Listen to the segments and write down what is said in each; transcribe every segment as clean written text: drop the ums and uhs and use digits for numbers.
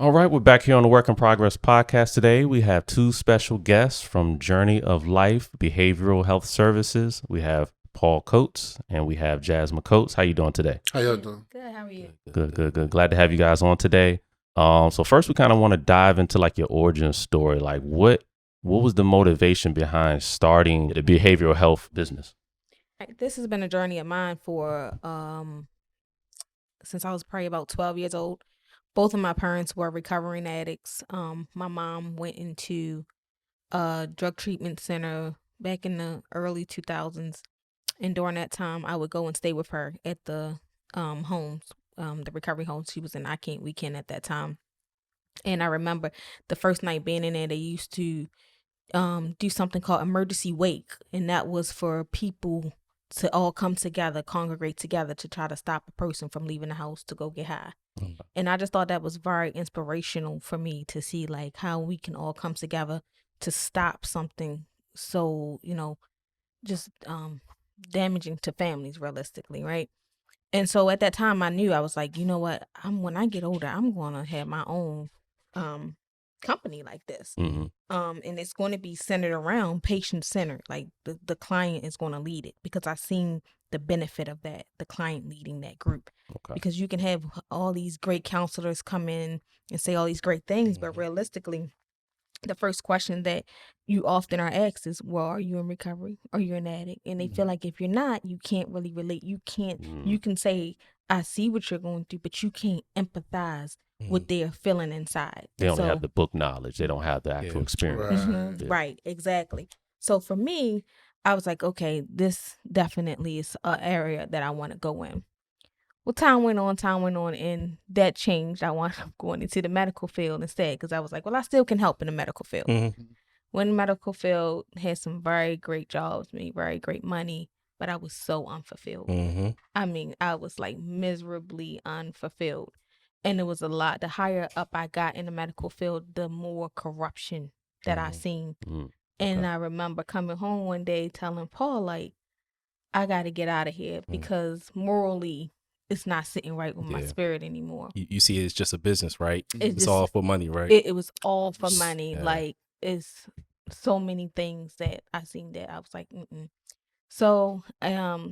All right, we're back here on the Work in Progress podcast today. We have two special guests from Journey of Life Behavioral Health Services. We have Paul Coates and we have Jasmine Coates. How you doing today? How y'all doing? Good. How are you? Good. Glad to have you guys on today. So first, we kind of want to dive into like your origin story. Like, what was the motivation behind starting the behavioral health business? This has been a journey of mine for since I was probably about 12 years old. Both of my parents were recovering addicts. My mom went into a drug treatment center back in the early 2000s. And during that time, I would go and stay with her at the homes, the recovery homes. She was in I Can't We Can at that time. And I remember the first night being in there, they used to do something called emergency wake. And that was for people to all come together, congregate together to try to stop a person from leaving the house to go get high. And I just thought that was very inspirational for me to see like how we can all come together to stop something so, just damaging to families realistically, right? And so at that time I knew I was like, you know what, when I get older, I'm gonna have my own company like this. Mm-hmm. And it's going to be centered around patient centered. Like the client is going to lead it because I've seen the benefit of that, the client leading that group. Okay. Because you can have all these great counselors come in and say all these great things, but realistically, the first question that you often are asked is, well, are you in recovery? Are you an addict? And they feel like if you're not, you can't really relate. You can't, you can say, I see what you're going through, but you can't empathize what they're feeling inside. They only have the book knowledge. They don't have the actual experience. Right. Right, exactly. So for me, I was like, okay, this definitely is an area that I want to go in. Well, time went on, and that changed. I wound up going into the medical field instead because I was like, well, I still can help in the medical field. When the medical field had some very great jobs, made very great money, but I was so unfulfilled. I mean, I was like miserably unfulfilled. And it was a lot. The higher up I got in the medical field, the more corruption that I seen. And I remember coming home one day telling Paul, like, I got to get out of here because morally, it's not sitting right with my spirit anymore. You see, it's just a business, right? It's It's just, all for money, right? It was all for money. Like, it's so many things that I seen that I was like, So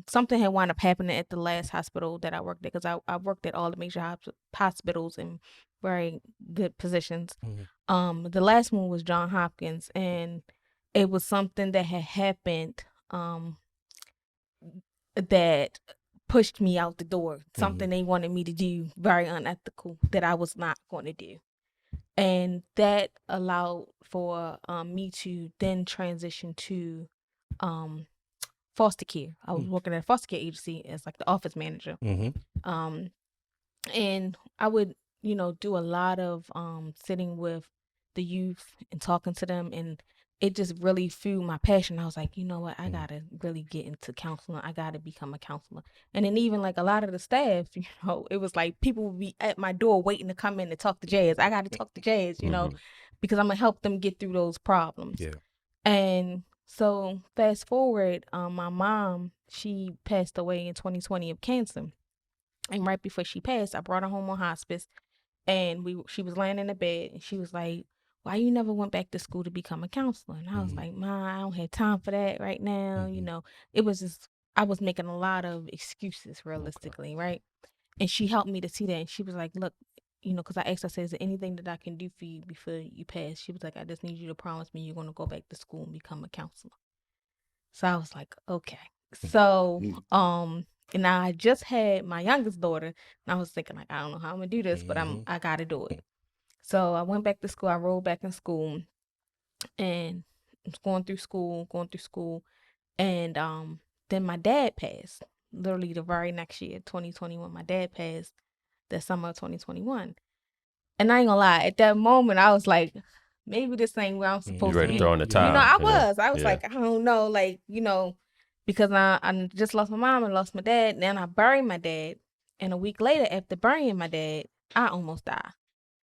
something had wound up happening at the last hospital that I worked at because I worked at all the major hospitals in very good positions. The last one was Johns Hopkins, and it was something that had happened that pushed me out the door. Something they wanted me to do, very unethical, that I was not going to do. And that allowed for me to then transition to foster care. I was working at a foster care agency as like the office manager. And I would, do a lot of sitting with the youth and talking to them, and it just really fueled my passion. I was like, you know what, I gotta really get into counseling. I gotta become a counselor. And then even like a lot of the staff, it was like people would be at my door waiting to come in to talk to Jazz. I gotta talk to Jazz, because I'm gonna help them get through those problems. Yeah. And so fast forward, my mom, she passed away in 2020 of cancer. And right before she passed, I brought her home on hospice, and she was laying in the bed, and she was like, why you never went back to school to become a counselor? And I was like, Ma, I don't have time for that right now. It was just, I was making a lot of excuses realistically, right? And she helped me to see that. And she was like, look, because I asked her, I said, is there anything that I can do for you before you pass? She was like, I just need you to promise me you're going to go back to school and become a counselor. So I was like, okay. So, and I just had my youngest daughter, and I was thinking like, I don't know how I'm gonna do this, but I gotta do it. So I went back to school. I rolled back in school, and I was going through school, and then my dad passed. Literally the very next year, 2021, my dad passed. That summer of 2021, and I ain't gonna lie. At that moment, I was like, maybe this ain't where I'm supposed You ready to to be. throw in the towel? I was like, I don't know, like because I just lost my mom and lost my dad. Then I buried my dad, and a week later, after burying my dad, I almost died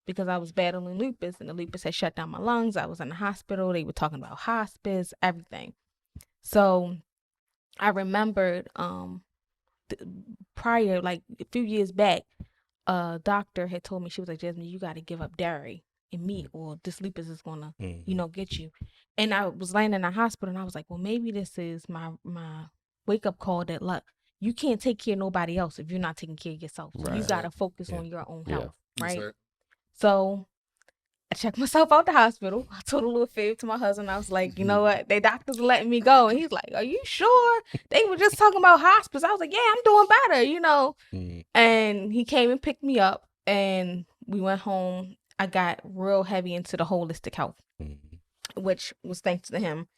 because I was battling lupus, and the lupus had shut down my lungs. I was in the hospital. They were talking about hospice, everything. So I remembered prior, like a few years back, a doctor had told me, she was like, Jasmine, you got to give up dairy and meat, or this lupus is gonna, get you. And I was laying in the hospital, and I was like, well, maybe this is my wake up call that, look, you can't take care of nobody else if you're not taking care of yourself. So you got to focus on your own health, right? So I checked myself out the hospital. I told a little fib to my husband. I was like, you know what? They doctors are letting me go. And he's like, are you sure? They were just talking about hospice. I was like, yeah, I'm doing better, And he came and picked me up, and we went home. I got real heavy into the holistic health, which was thanks to him.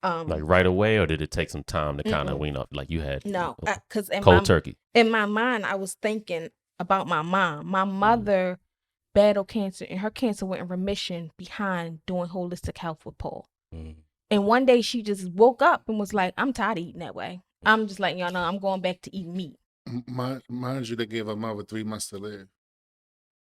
Like right away, or did it take some time to kind of wean up? Like you had because cold turkey. In my mind, I was thinking about my mom. My mother battled cancer, and her cancer went in remission behind doing holistic health with Paul. And one day she just woke up and was like, I'm tired of eating that way. I'm just letting y'all know I'm going back to eating meat. Mind you, they gave her mother 3 months to live.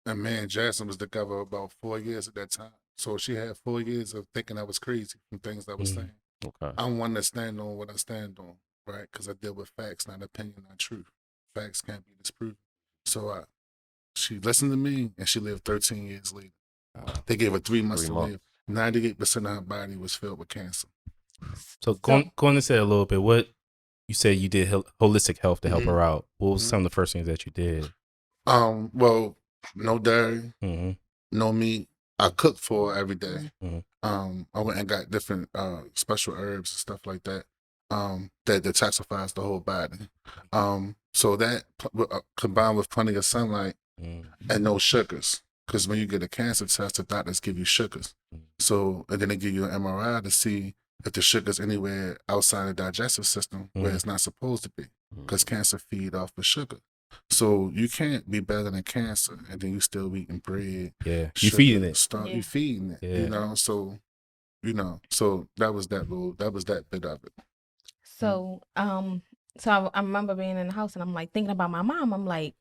And man, Jackson was together about 4 years at that time. So she had 4 years of thinking I was crazy from things I was saying. Okay. I'm one to stand on what I stand on, right? Because I deal with facts, not opinion, not truth. Facts can't be disproven. So she listened to me, and she lived 13 years later. They gave her 3 months to live. 98% of her body was filled with cancer. So going into that a little bit, what you said you did holistic health to help her out. What was some of the first things that you did? Well, no dairy, no meat. I cook for her every day. I went and got different special herbs and stuff like that that detoxifies the whole body. So that combined with plenty of sunlight and no sugars, because when you get a cancer test, the doctors give you sugars. So and then they give you an MRI to see if the sugar's anywhere outside the digestive system where it's not supposed to be, because cancer feed off of sugar. So you can't be better than cancer and then you still eating bread. Yeah, sugar, you feeding it. You feeding it. Yeah. So that was that bit of it. So so I remember being in the house, and I'm like thinking about my mom. I'm like,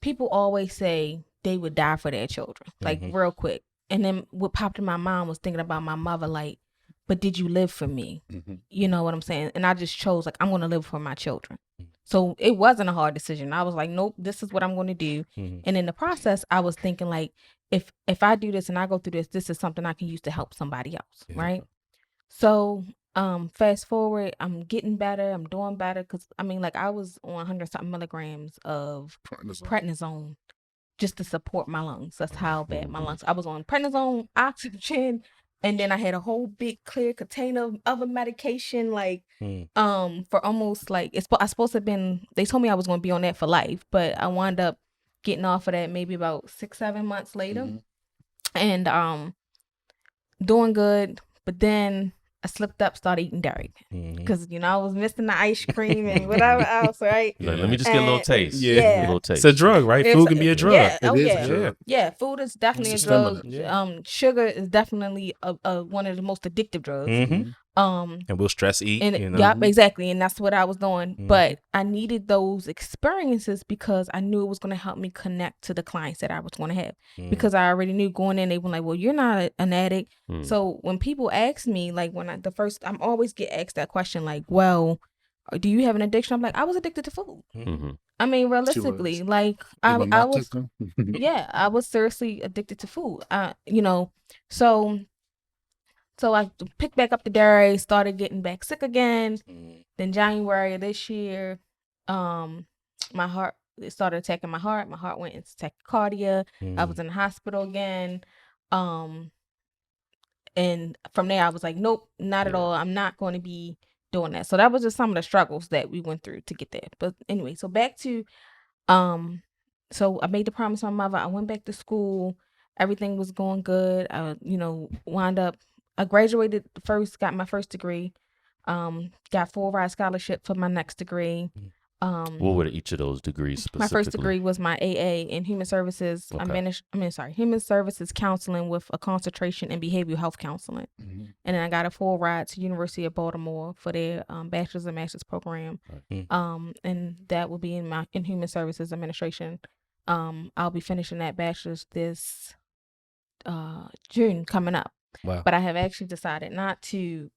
people always say they would die for their children, like real quick. And then what popped in my mind was thinking about my mother, like, but did you live for me? You know what I'm saying? And I just chose, like, I'm going to live for my children. So it wasn't a hard decision. I was like, nope, this is what I'm going to do. And in the process, I was thinking, like, if I do this and I go through this, this is something I can use to help somebody else, right? So fast forward, I'm getting better. I'm doing better because, I mean, like, I was on 100-something milligrams of prednisone just to support my lungs. That's how bad my lungs. I was on prednisone, oxygen, and then I had a whole big clear container of other medication, like for almost like I supposed to have been. They told me I was going to be on that for life, but I wound up getting off of that maybe about 6-7 months later, and doing good. But then I slipped up, started eating dairy because I was missing the ice cream and whatever else, right? Like, let me just get a little taste. Yeah. A little taste. It's a drug, right? Food can be a drug. Yeah. It is a drug. Yeah, food is definitely It's a a drug. stimulant. Sugar is definitely a one of the most addictive drugs. And we'll stress eat. And yeah, exactly. And that's what I was doing. But I needed those experiences because I knew it was going to help me connect to the clients that I was going to have. Because I already knew going in, they were like, well, you're not an addict. So when people ask me, like I'm always get asked that question, like, well, do you have an addiction? I'm like, I was addicted to food. I mean, realistically, like I was, I was seriously addicted to food. So I picked back up the dairy, started getting back sick again. Then January of this year, my heart started attacking my heart. My heart went into tachycardia. I was in the hospital again. And from there I was like, nope, not at all. I'm not going to be doing that. So that was just some of the struggles that we went through to get there. But anyway, so back to, so I made the promise to my mother. I went back to school. Everything was going good. I, wound up, I graduated got my first degree, got full ride scholarship for my next degree. What were each of those degrees specifically? My first degree was my AA in human services. Okay. Human services counseling with a concentration in behavioral health counseling. And then I got a full ride to University of Baltimore for their bachelor's and master's program. And that will be in human services administration. I'll be finishing that bachelor's this June coming up. Wow. But I have actually decided not to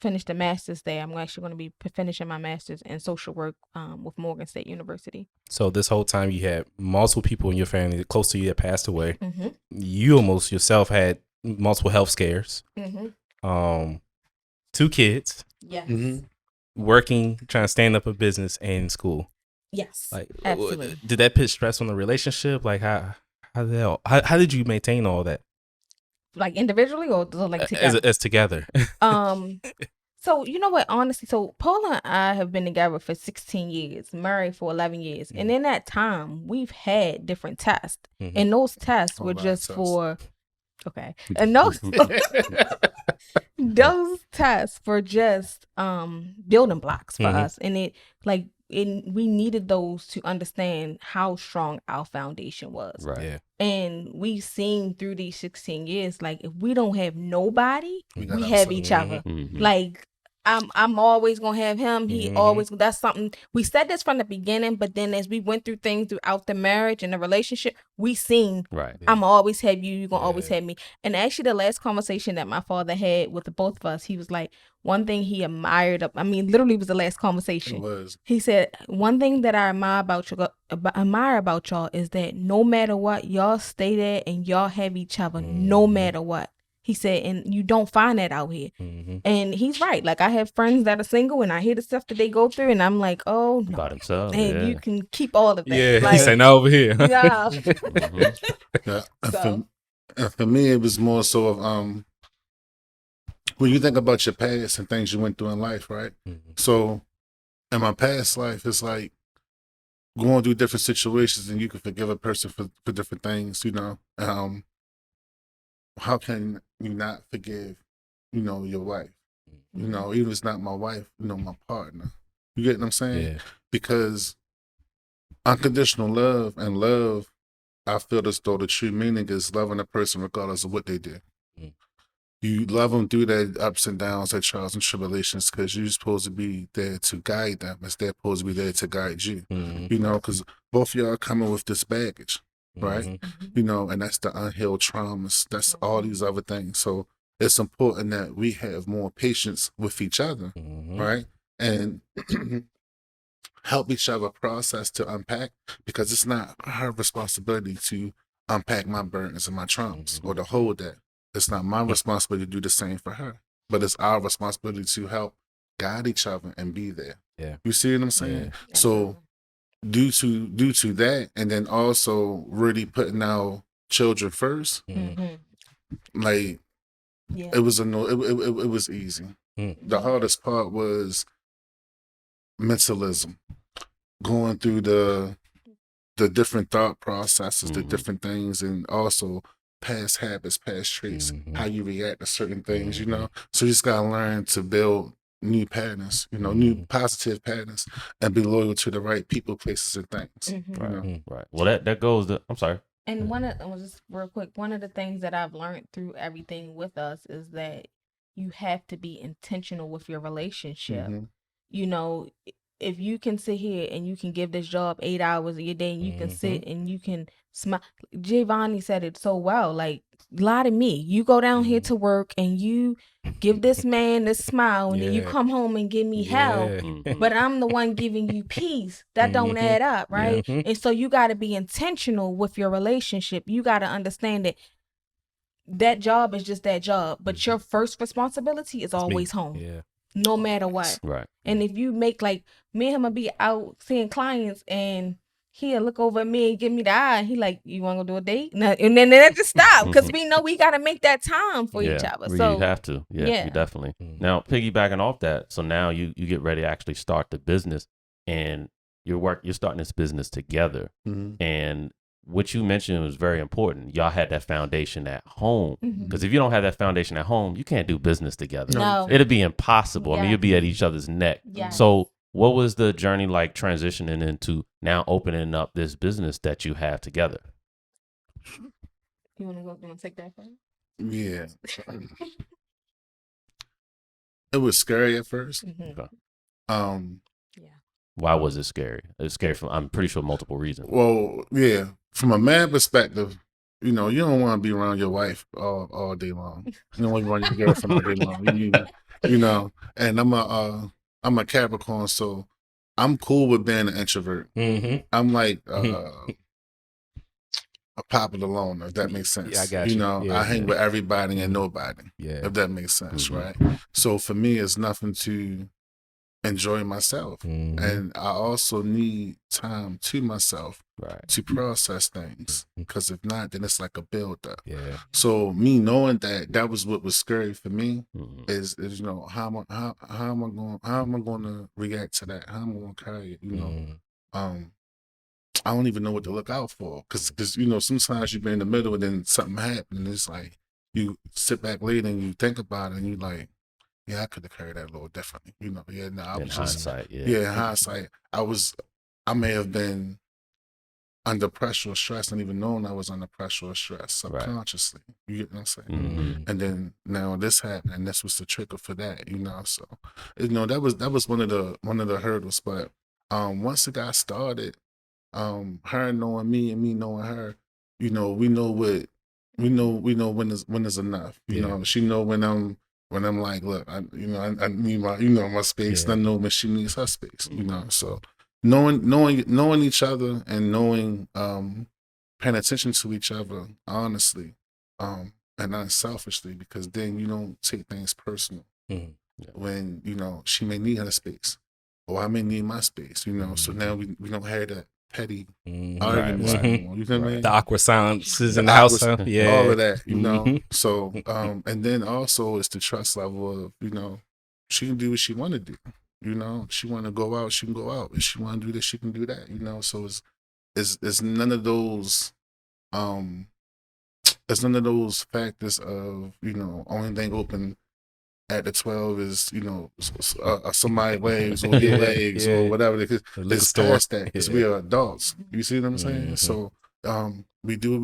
finish the master's there. I'm actually going to be finishing my master's in social work with Morgan State University. So this whole time you had multiple people in your family close to you that passed away. Mm-hmm. You almost yourself had multiple health scares. Mm-hmm. 2 kids. Yes. Mm-hmm. Working, trying to stand up a business and school. Yes. Like, absolutely. Did that put stress on the relationship? Like, how did you maintain all that? Like individually or like together? As together. So you know what? Honestly, so Paula and I have been together for 16 years, married for 11 years, and in that time, we've had different tests, and those tests were just for. Okay, and those tests were just building blocks for us, and we needed those to understand how strong our foundation was. Right. Yeah. And we've seen through these 16 years, like if we don't have nobody, we have each other. Mm-hmm. Like I'm always gonna have him. He always, that's something we said this from the beginning, but then as we went through things throughout the marriage and the relationship, we seen Right. I'm always have you, you're gonna always have me. And actually the last conversation that my father had with the both of us, he was like, one thing he admired literally was the last conversation. It was. He said, one thing that I admire about y'all is that no matter what, y'all stay there and y'all have each other no matter what. He said, and you don't find that out here. And he's right. Like, I have friends that are single, and I hear the stuff that they go through, and I'm like, oh, no. By themselves. And you can keep all of that. Yeah, like, he said, not over here. Yeah. Yeah. So. For me, it was more so of when you think about your past and things you went through in life, right? So in my past life, it's like going through different situations, and you can forgive a person for different things, you know. How can you not forgive, your wife? Even if it's not my wife, my partner. You get what I'm saying? Yeah. Because unconditional love and love, I feel as though the true meaning is loving a person regardless of what they do. You love them through their ups and downs, their trials and tribulations, because you're supposed to be there to guide them. As they're supposed to be there to guide you. Because both of y'all are coming with this baggage. Right? And that's the unhealed traumas. That's all these other things. So it's important that we have more patience with each other, right? And help each other process to unpack, because it's not her responsibility to unpack my burdens and my traumas or to hold that. It's not my responsibility to do the same for her, but it's our responsibility to help guide each other and be there. Yeah. You see what I'm saying? Yeah. So due to that, and then also really putting our children first, like it was it was easy. The hardest part was mentalism, going through the different thought processes, the different things, and also past habits, past traits, how you react to certain things, So you just gotta learn to build new patterns, new positive patterns, and be loyal to the right people, places, and things. Right. Well, that goes to, I'm sorry. And just real quick, one of the things that I've learned through everything with us is that you have to be intentional with your relationship. If you can sit here and you can give this job 8 hours of your day, and you can sit and you can smile. Giovanni said it so well. Like, lie to me. You go down here to work and you give this man this smile, and then you come home and give me hell. But I'm the one giving you peace. That don't add up, right? And so you got to be intentional with your relationship. You got to understand that that job is just that job, but your first responsibility is always home. Yeah. No matter what. Right. And if you make, like, me and him will be out seeing clients, and he'll look over at me and give me the eye, and he like, you want to go do a date? And then that just stop, because we know we got to make that time for each other. So you have to. Yeah. You definitely. Now, piggybacking off that, so now you get ready to actually start the business, and you're starting this business together. And what you mentioned was very important. Y'all had that foundation at home, because if you don't have that foundation at home, you can't do business together. No. It'll be impossible. Yeah. I mean, you'll be at each other's neck. Yeah. So what was the journey like transitioning into now opening up this business that you have together? You want to take that first? Yeah. It was scary at first. Okay. Yeah. Why was it scary? It's scary for, I'm pretty sure, multiple reasons. Well, yeah. From a man perspective, you don't want to be around your wife all day long. You don't want to be around your girlfriend all day long. And I'm a Capricorn, so I'm cool with being an introvert. I'm like a popular loner, if that makes sense. Yeah, I got you. I hang with everybody and nobody, if that makes sense, right? So for me, it's nothing to enjoy myself. And I also need time to myself to process things, because if not, then it's like a build-up. So me knowing that was what was scary for me is how am I going to react to that? How am I going to carry it? I don't even know what to look out for, because sometimes you've been in the middle and then something happened, and it's like you sit back later and you think about it and you like, yeah, I could have carried that a little differently. I was hindsight, in hindsight, I may have been under pressure or stress, and even knowing I was under pressure or stress subconsciously. You get what I'm saying? And then now this happened, and this was the trigger for that. So that was one of the hurdles. But once it got started, her knowing me and me knowing her, we know when is enough. She know when I'm like, look, I need my space. And I know when she needs her space. So knowing each other and knowing paying attention to each other honestly, and not selfishly, because then you don't take things personal. When she may need her space, or I may need my space. So now we don't have that petty arguments anymore. You know what I mean? The awkward silences in the house. All of that, So, and then also it's the trust level of, she can do what she want to do. She want to go out, she can go out. If she want to do this, she can do that. So it's none of those, it's none of those factors of, only thing open at the 12 is, somebody waves or your legs or whatever. It's past that, because we are adults. You see what I'm saying? So we do what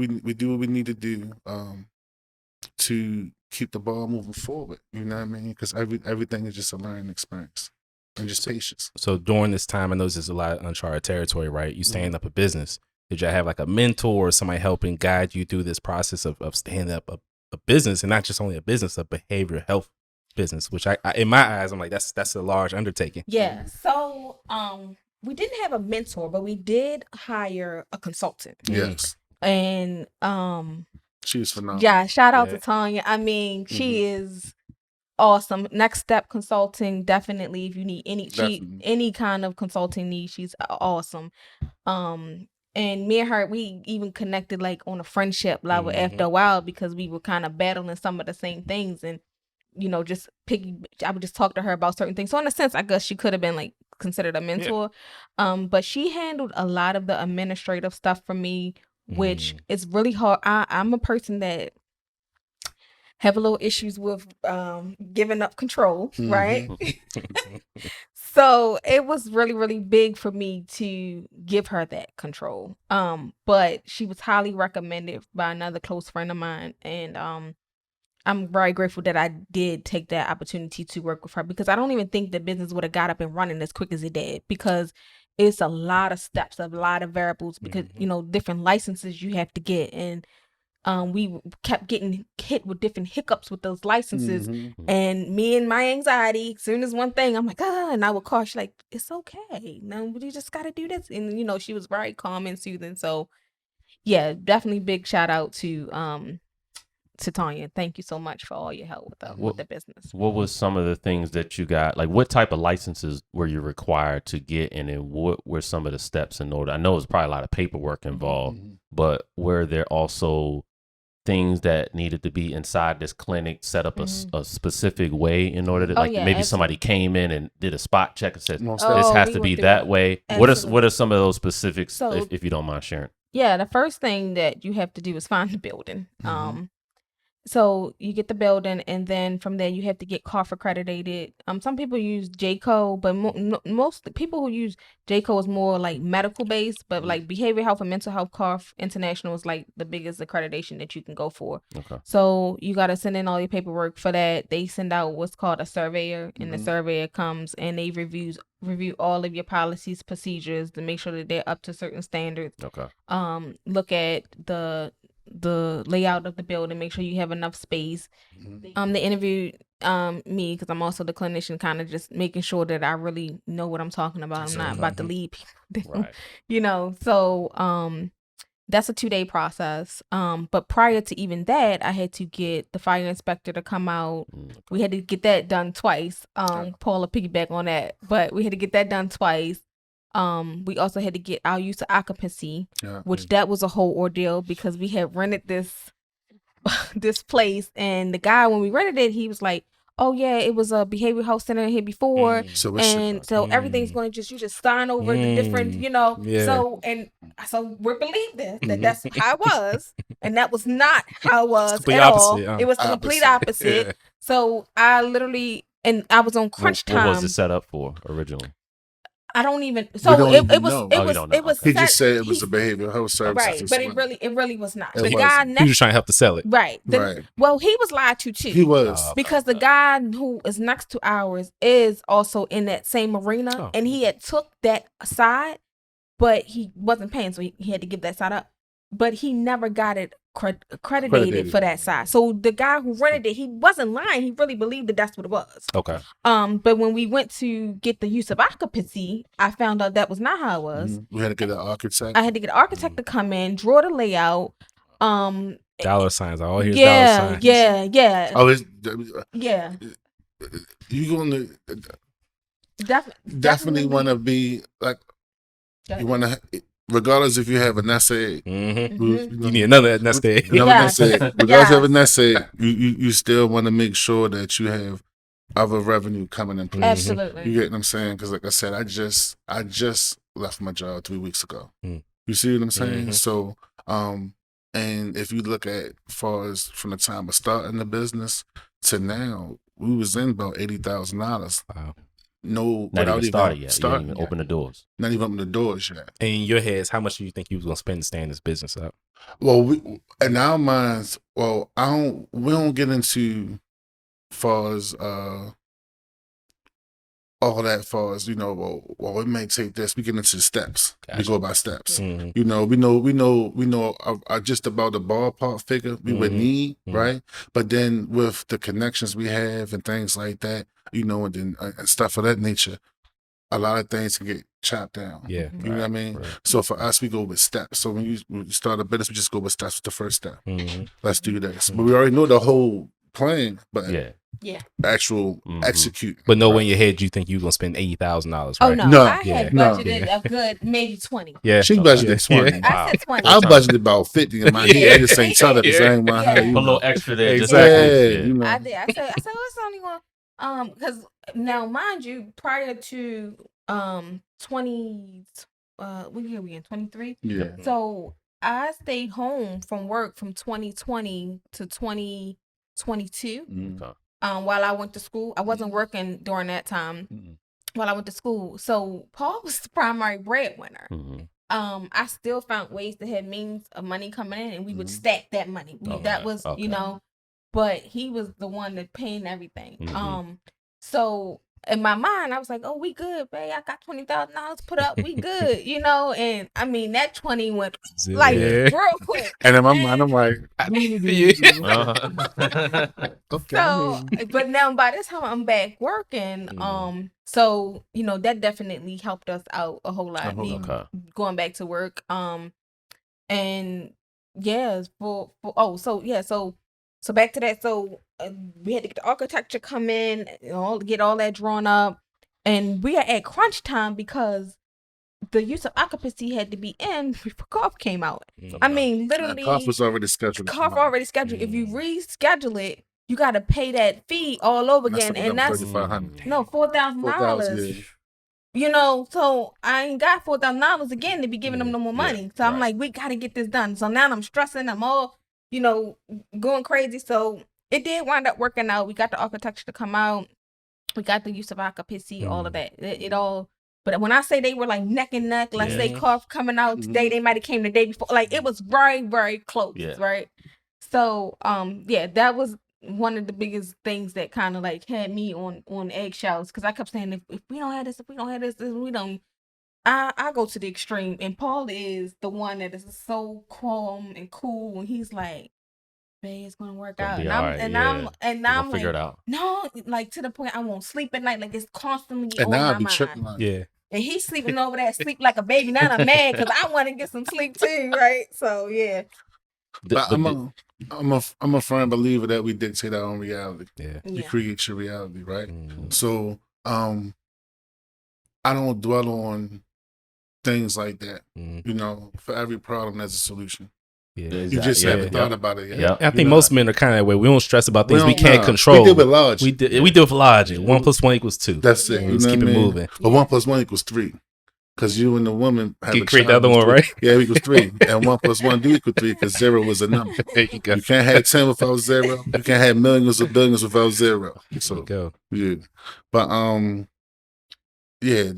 we need to do to keep the ball moving forward. You know what I mean? Because everything is just a learning experience and just patience. So during this time, I know this is a lot of uncharted territory, right? You standing up a business. Did you have like a mentor or somebody helping guide you through this process of standing up a business, and not just only a business, a behavioral health business, which I in my eyes, I'm like, that's a large undertaking. Yeah. So we didn't have a mentor, but we did hire a consultant. Yes. And she was phenomenal. Yeah, shout out to Tanya. I mean, she is awesome. Next Step Consulting, definitely, if you need any kind of consulting need, she's awesome. And me and her, we even connected like on a friendship level after a while, because we were kind of battling some of the same things, and I would just talk to her about certain things. So in a sense, I guess she could have been like considered a mentor. But she handled a lot of the administrative stuff for me, which is really hard. I'm a person that have a little issues with giving up control, right? So it was really, really big for me to give her that control. But she was highly recommended by another close friend of mine, and I'm very grateful that I did take that opportunity to work with her, because I don't even think the business would have got up and running as quick as it did, because it's a lot of steps, a lot of variables, because different licenses you have to get, and we kept getting hit with different hiccups with those licenses, and me and my anxiety, as soon as one thing, I'm like, and I would call, she's like, it's okay, no, you just got to do this, and she was very calm and soothing. So yeah, definitely big shout out to Tanya. Thank you so much for all your help with the business. What was some of the things that you got? Like, what type of licenses were you required to get, and then what were some of the steps in order? I know it was probably a lot of paperwork involved, but were there also things that needed to be inside this clinic set up a specific way in order to maybe somebody came in and did a spot check and said this has to be that way? Absolutely. What are some of those specifics, if you don't mind sharing? Yeah, the first thing that you have to do is find the building. So you get the building, and then from there you have to get CARF accredited. Some people use JCO, but most people who use JCO is more like medical based, but like behavioral health and mental health, CARF International is like the biggest accreditation that you can go for. Okay. So you got to send in all your paperwork for that. They send out what's called a surveyor, and the surveyor comes and they review all of your policies, procedures to make sure that they're up to certain standards. Okay. Look at the the layout of the building, make sure you have enough space. They interviewed me because I'm also the clinician, kind of just making sure that I really know what I'm talking about. I'm not about to lead people, Right. you know. So that's a 2-day process. But prior to even that, I had to get the fire inspector to come out. We had to get that done twice. Paula piggyback on that, but we had to get that done twice. We also had to get our use of occupancy, which that was a whole ordeal because we had rented this place, and the guy, when we rented it, he was like, oh yeah, it was a behavioral health center here before, so everything's going to you just sign over the different, you know. So we believe this, that that's how it was, and that was not how it was at all. It was the complete opposite. So I literally, and I was on crunch time. What was it set up for originally? I don't even. So it was. He just said it was a behavioral health service, right? But it really was not. The guy he was trying to help to sell it, right? Well, he was lied to too. He was because the guy who is next to ours is also in that same arena, and he had took that side, but he wasn't paying, so he had to give that side up. But he never got it accredited for that side. So the guy who rented it, he wasn't lying. He really believed that that's what it was. Okay. But when we went to get the use of occupancy, I found out that was not how it was. We had to get an architect. I had to get an architect to come in, draw the layout. Dollar signs. All here's dollar signs. Yeah. Oh, yeah. You gonna definitely want to be like, you want to. Regardless if you have a nest egg, you need another nest egg. Regardless of a nest egg, you still want to make sure that you have other revenue coming in place. Absolutely. You get what I'm saying? Because like I said, I just left my job 3 weeks ago. You see what I'm saying? So, and if you look at far as from the time of starting the business to now, we was in about $80,000. Wow. Not even started yet. You didn't even open the doors. Not even open the doors yet. And in your heads, how much do you think you was gonna spend to stand this business up? Well, in our minds, we don't get into far as all that far as, you know, well, it may take this. We get into the steps. Gotcha. We go by steps. You know, we know just about the ballpark figure we would need, right? But then with the connections we have and things like that, you know, and then and stuff of that nature, a lot of things can get chopped down. Yeah. You know what I mean? Right. So for us, we go with steps. So when you start a business, we just go with steps. The first step. Let's do this. But we already know the whole plan, but actual execute. But no, in your head, you think you were gonna spend $80,000, right? Oh no, I had budgeted a good maybe 20. Yeah, she budgeted 20. I said 20. I budgeted about 50 in my head. I just ain't tell her the same one. A little extra there. Exactly. You know. I did. I said it's only one. Because now, mind you, prior to 20, what year are we in? 23. Yeah. So I stayed home from work from 2020 to 2022. While I went to school, I wasn't working during that time. While I went to school, so Paul was the primary breadwinner. I still found ways to have means of money coming in, and we would stack that money. That was, you know. But he was the one that paying everything. So in my mind, I was like, "Oh, we good, babe. I got $20,000 put up. We good, you know." And I mean, that 20 went like real quick. And in my mind, I'm like, "I need you." Okay. So, but now by this time, I'm back working. So you know that definitely helped us out a whole lot. Me going back to work. And yeah, So back to that. So we had to get the architecture come in, get all that drawn up, and we are at crunch time because the use of occupancy had to be in before COUGH came out. I mean, literally, COUGH was already scheduled. If you reschedule it, you got to pay that fee all over again, and that's $4,000. You know, so I ain't got $4,000 again to be giving them no more money. So I'm like, we got to get this done. So now I'm stressing. I'm all, you know, going crazy. So it did wind up working out. We got the architecture to come out. We got the use of occupancy, all of that. It all. But when I say they were like neck and neck, let's say COUGH coming out today, they might have came the day before. Like it was very, very close, right? So, that was one of the biggest things that kind of like had me on eggshells because I kept saying if we don't have this, we don't I go to the extreme, and Paul is the one that is so calm and cool, and he's like, "Babe, it's gonna work out," and I'm figure like, it out. no, like to the point I won't sleep at night, like it's constantly And on now my I be mind. tripping like, Yeah. And he's sleeping over there, sleep like a baby. Now I'm mad because I want to get some sleep too, right? So yeah. But I'm a firm believer that we dictate our own reality. Yeah. You create your reality, right? Mm. So I don't dwell on things like that. You know, for every problem there's a solution. Yeah. You just haven't thought about it yet. Yeah. I think most men are kind of that way. We don't stress about things we don't can't know. control. We deal with logic. We do it with logic. 1 + 1 = 2. That's it. Yeah. You Let's know keep what it I mean? moving. But 1 + 1 = 3. Because you and the woman have You a create the child other one, equals right? 3. Yeah, it equals 3. And 1 + 1 do equal 3 because 0 was a number. There you go. You can't have 10 without 0. You can't have millions of billions without 0. There you So go. yeah, but yeah,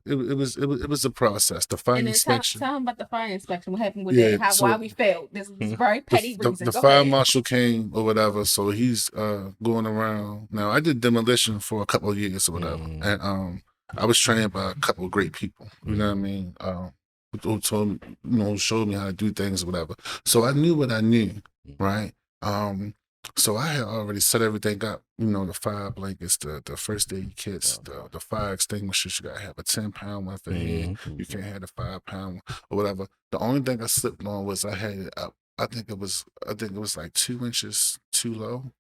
it was a process. The fire And then inspection. tell him about the fire inspection. What happened with Yeah, that? Why we failed? This is very petty reason. The Go fire ahead. marshal came or whatever, so he's going around. Now I did demolition for a couple of years or whatever, and I was trained by a couple of great people. You know what I mean? Who told me, showed me how to do things or whatever. So I knew what I knew, right? So I had already set everything up. The fire blankets, the first aid kits, the fire extinguishers. You gotta have a 10-pound one for head. You can't have a 5-pound or whatever. The only thing I slipped on was I had it up. I think it was like 2 inches too low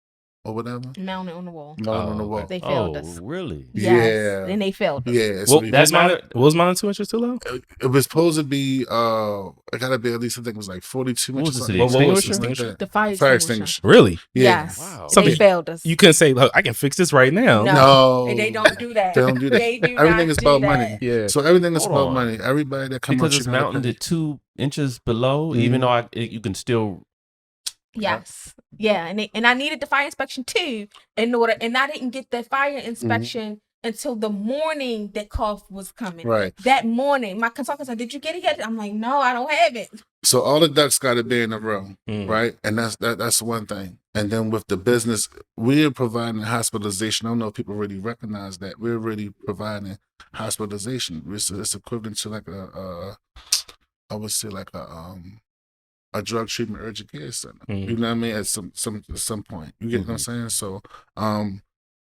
or whatever. Mounted on the wall. Mounted on the wall. They failed us. Really? Yes. Yeah. And they failed us. Yeah. Well, So was mine 2 inches too low? it was supposed to be. It gotta be at least. I think it was like 42 What was inches. it, the What was extinguisher? it? The fire Fire extinguisher. extinguisher. Really? Yeah. Yes. Wow. They failed us. You couldn't say, look, I can fix this right now. No. No. And they don't do that. They don't do that. They do Everything not is do about that. money. Yeah. So everything is Hold about on. money. Everybody that comes Because it's mounted at 2 inches below, even though you can still. Yes. Yeah. And I needed the fire inspection too and I didn't get the fire inspection until the morning that cough was coming. Right. That morning, my consultant said, "Did you get it yet?" I'm like, "No, I don't have it." So all the ducks got to be in a row, right? And that's one thing. And then with the business, we're providing hospitalization. I don't know if people really recognize that we're really providing hospitalization. It's equivalent to like I would say like a drug treatment urgent care center. You know what I mean? At some point, you get what I'm saying? So,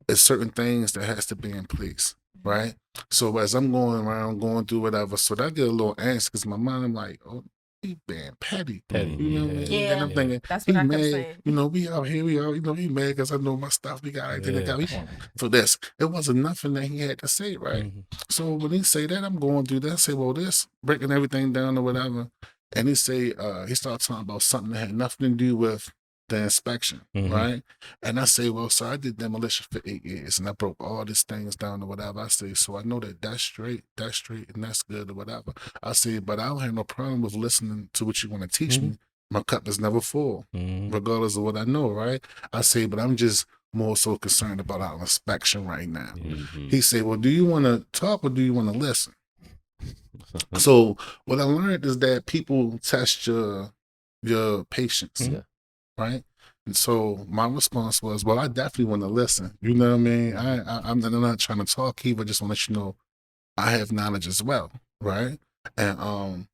it's certain things that has to be in place, right? So as I'm going around, going through whatever, so that get a little anxious because my mind, I'm like, oh, he being petty. You know what I mean? Yeah. And I'm thinking, That's he what I kept mad. saying. We out here, he mad because I know my stuff. We got everything that got for this. It wasn't nothing that he had to say, right? So when he say that, I'm going through that. I say, well, this breaking everything down or whatever. And he say, he started talking about something that had nothing to do with the inspection, right? And I say, well, so I did demolition for 8 years and I broke all these things down or whatever. I say, so I know that that's straight, and that's good or whatever. I say, but I don't have no problem with listening to what you want to teach me. My cup is never full, regardless of what I know, right? I say, but I'm just more so concerned about our inspection right now. He said, well, do you want to talk or do you want to listen? So what I learned is that people test your patience, right? And so my response was, well, I definitely want to listen. You know what I mean? I'm not trying to talk either. I just want to let you know I have knowledge as well, right? And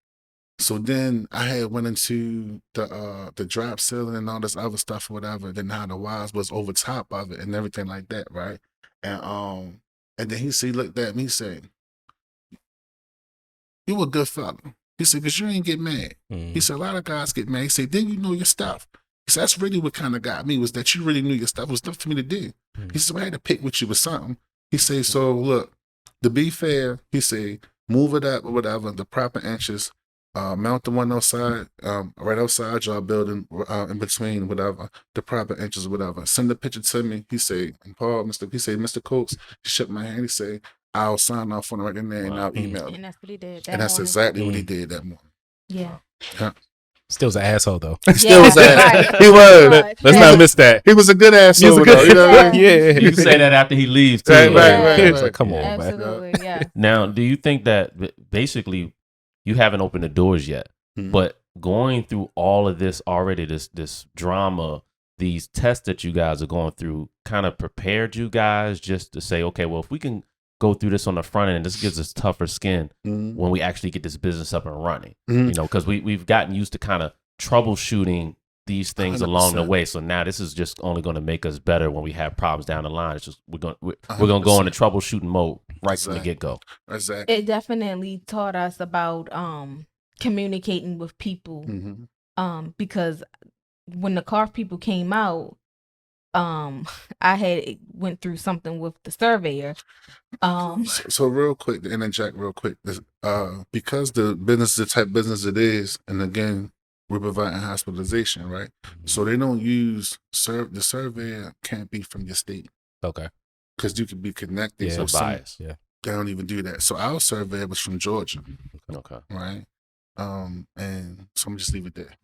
so then I had went into the drop ceiling and all this other stuff or whatever. Then how the wires was over top of it and everything like that, right? And then he looked at me, he said, "You a good fella." He said, "Because you ain't get mad." He said, "A lot of guys get mad." He said, "Then you know your stuff." He said, "That's really what kind of got me was that you really knew your stuff. It was stuff for me to do." He said, "I had to pick with you with something." He said, "So look, to be fair," he said, "move it up or whatever, the proper inches, mount the one outside, right outside your building, in between whatever, the proper inches or whatever. Send the picture to me." He said, and Paul, Mr. Coates, he shook my hand. He said, "I'll sign off on it right in there and I'll email it." And that's what he did. And that's exactly what he did that morning. Yeah. Still was an asshole though. Still was that. Right. He was. Let's not miss that. He was a good asshole. He was a good, you know what I mean? yeah. You can say that after he leaves too. Right. It's like, come on, man. Absolutely. Yeah. Now, do you think that basically you haven't opened the doors yet, but going through all of this already, this drama, these tests that you guys are going through, kind of prepared you guys just to say, okay, well, if we can go through this on the front end. This gives us tougher skin when we actually get this business up and running. You know, because we've gotten used to kind of troubleshooting these things 100%. Along the way. So now this is just only going to make us better when we have problems down the line. It's just we're going to go into troubleshooting mode right from the get go. Exactly. It definitely taught us about communicating with people. Because when the car people came out, I went through something with the surveyor. So real quick, to interject real quick, because the type of business it is, and again, we're providing hospitalization, right? So they don't use the surveyor can't be from your state. Okay. Because you could be connected. Yeah, bias. Yeah. They don't even do that. So our surveyor was from Georgia. Okay. Right. And so I'm just leave it there.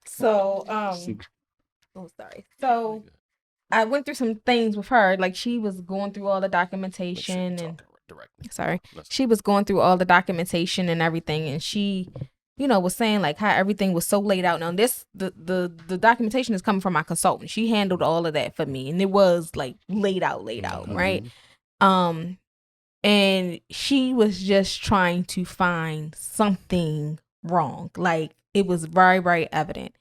So oh, sorry. So I went through some things with her. Like she was going through all the documentation and she was going through all the documentation and everything. And she, you know, was saying like how everything was so laid out. Now the documentation is coming from my consultant. She handled all of that for me. And it was like laid out, right? And she was just trying to find something wrong. Like it was very, very evident.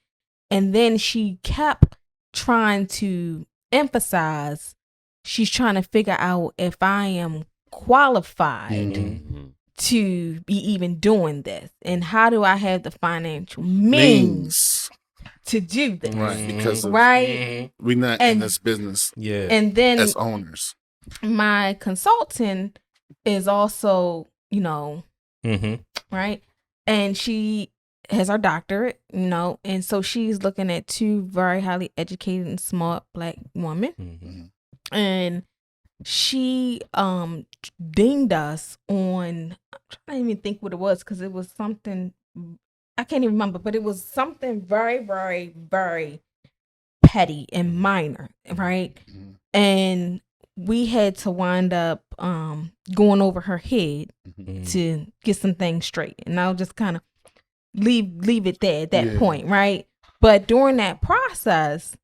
And then she kept trying to emphasize, she's trying to figure out if I am qualified to be even doing this. And how do I have the financial means to do this? Right. Because we're not in this business. Yeah. And then as owners. My consultant is also, you know, right? And she has her doctorate, you know, and so she's looking at two very highly educated and smart Black women. And she dinged us on, I'm trying to even think what it was, because it was something, I can't even remember, but it was something very, very, very petty and minor, right? And we had to wind up going over her head to get some things straight. And I'll just kind of leave it there at that point, right? But during that process,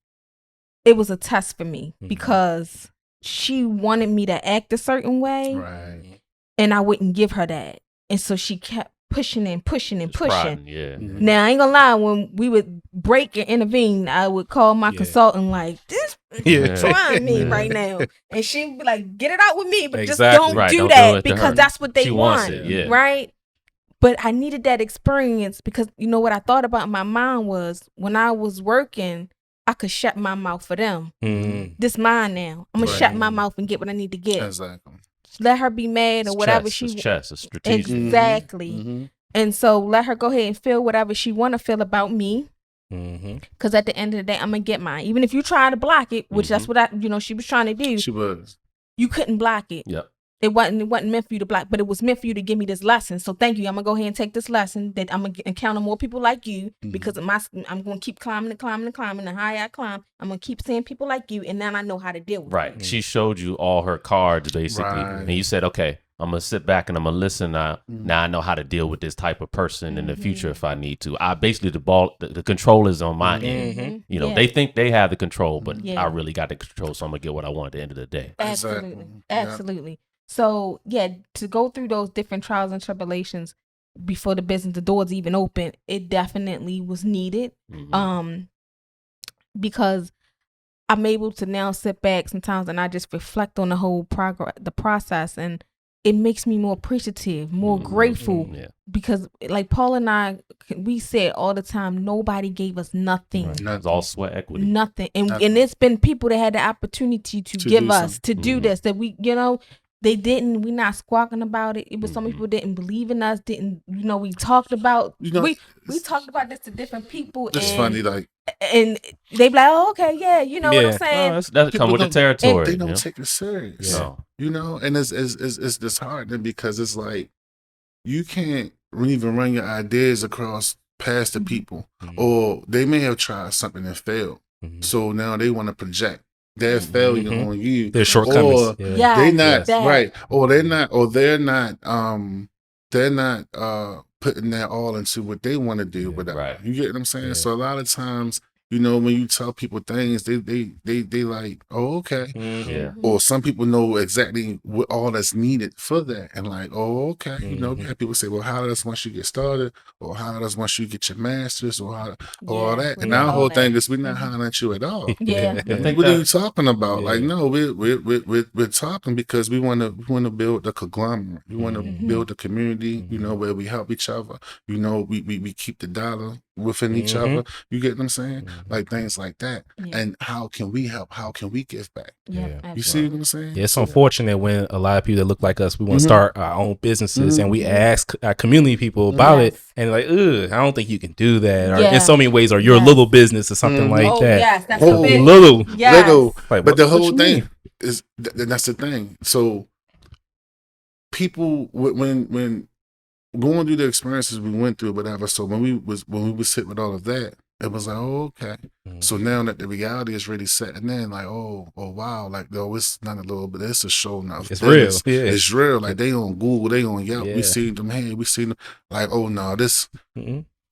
it was a test for me because she wanted me to act a certain way, right? And I wouldn't give her that, and so she kept pushing and pushing and pushing. Now I ain't gonna lie, when we would break and intervene, I would call my consultant like, "This trying me right now," and she'd be like, "Get it out with me, but just don't do that because that's what they want, right?" But I needed that experience because you know what I thought about my mom was when I was working, I could shut my mouth for them. This mine now. I'm gonna shut my mouth and get what I need to get. Exactly. Let her be mad or whatever she wants. It's strategic. Exactly. And so let her go ahead and feel whatever she want to feel about me. Because at the end of the day, I'm gonna get mine. Even if you try to block it, which that's what she was trying to do. She was. You couldn't block it. Yep. It wasn't meant for you to block, but it was meant for you to give me this lesson. So thank you. I'm gonna go ahead and take this lesson that I'm gonna encounter more people like you because I'm gonna keep climbing and climbing and climbing. The higher I climb, I'm gonna keep seeing people like you, and then I know how to deal with it. She showed you all her cards basically, and you said, "Okay, I'm gonna sit back and I'm gonna listen now. Now I know how to deal with this type of person in the future if I need to. I basically the control is on my end. You know, they think they have the control, but I really got the control, so I'm gonna get what I want at the end of the day. Absolutely. So to go through those different trials and tribulations before the doors even open, it definitely was needed. Because I'm able to now sit back sometimes and I just reflect on the whole the process, and it makes me more appreciative, more grateful. Because like Paul and I, we said all the time, nobody gave us nothing. It's all sweat equity. Nothing. And it's been people that had the opportunity to give us, to do this, that we, they didn't. We're not squawking about it. It was some people didn't believe in us. Didn't we talked about? We talked about this to different people. It's funny, like, and they be like, "Oh, okay, yeah, you know what I'm saying." That come with the territory. They don't take it serious, and it's disheartening because it's like you can't even run your ideas across past the people, or they may have tried something and failed, so now they want to project their failure on you, their shortcomings, or they're not right, or they're not putting their all into what they want to do. Whatever, you get what I'm saying. So a lot of times you know, when you tell people things, they like, oh, okay. Yeah. Or some people know exactly what all that's needed for that, and like, oh, okay. You know, we have people say, well, how does once you get started, or how does once you get your master's, or how, or all that. And our whole thing is we're not hollering at you at all. Yeah. I think What are that- you talking about? Like, no, we're talking because we want to build a conglomerate. We want to build a community, you know, where we help each other. You know, we keep the dollar within each other. You get what I'm saying? Like things like that. Yeah. And how can we help? How can we give back? Yeah. You see what I'm saying? Yeah, it's unfortunate when a lot of people that look like us, we want to start our own businesses and we ask our community people about it and like, ugh, I don't think you can do that. Or in so many ways, or your little business or something like that. Yes, that's Oh, a big little. Yes. Little. Like, But the what whole you thing mean? is, that's the thing. So people, when going through the experiences we went through, whatever. So when we was hit with all of that, it was like, oh, okay. So now that the reality is really setting in, like, oh wow, like, no, it's not a little bit, it's a show now. It's real. Yeah. It's real. Like, they on Google, they on Yelp. Yeah. We seen them. Hey, we seen them. Like, oh no, this.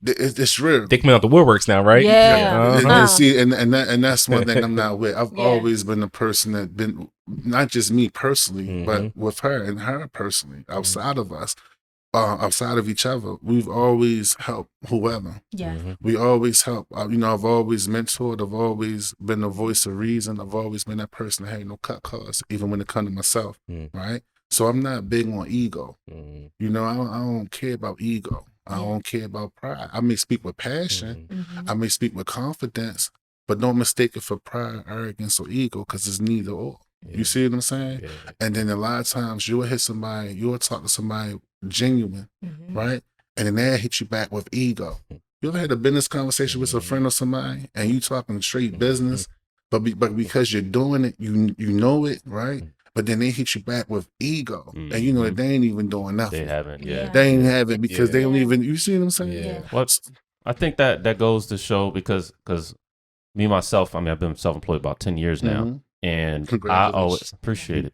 It's real. They coming out the woodworks now, right? Yeah. And see, and that's one thing I'm not with. I've always been the person that been, not just me personally, but with her and her personally, outside of us, outside of each other, we've always helped whoever. Yeah. We always help. You know, I've always mentored. I've always been the voice of reason. I've always been that person that had no cut cards, even when it comes to myself. Right. So I'm not big on ego. You know, I don't care about ego. I don't care about pride. I may speak with passion. I may speak with confidence, but don't mistake it for pride, arrogance, or ego, because it's neither or. You see what I'm saying? And then a lot of times you'll hit somebody, you'll talk to somebody genuine, right? And then they'll hit you back with ego. You ever had a business conversation with a friend or somebody, and you talking straight business, but because you're doing it, you know it, right? But then they hit you back with ego, and you know that they ain't even doing nothing. They haven't. Yeah. They ain't have it because they don't even. You see what I'm saying? Yeah. Well, I think that goes to show because me myself, I mean, I've been self-employed about 10 years now, and I always appreciate it.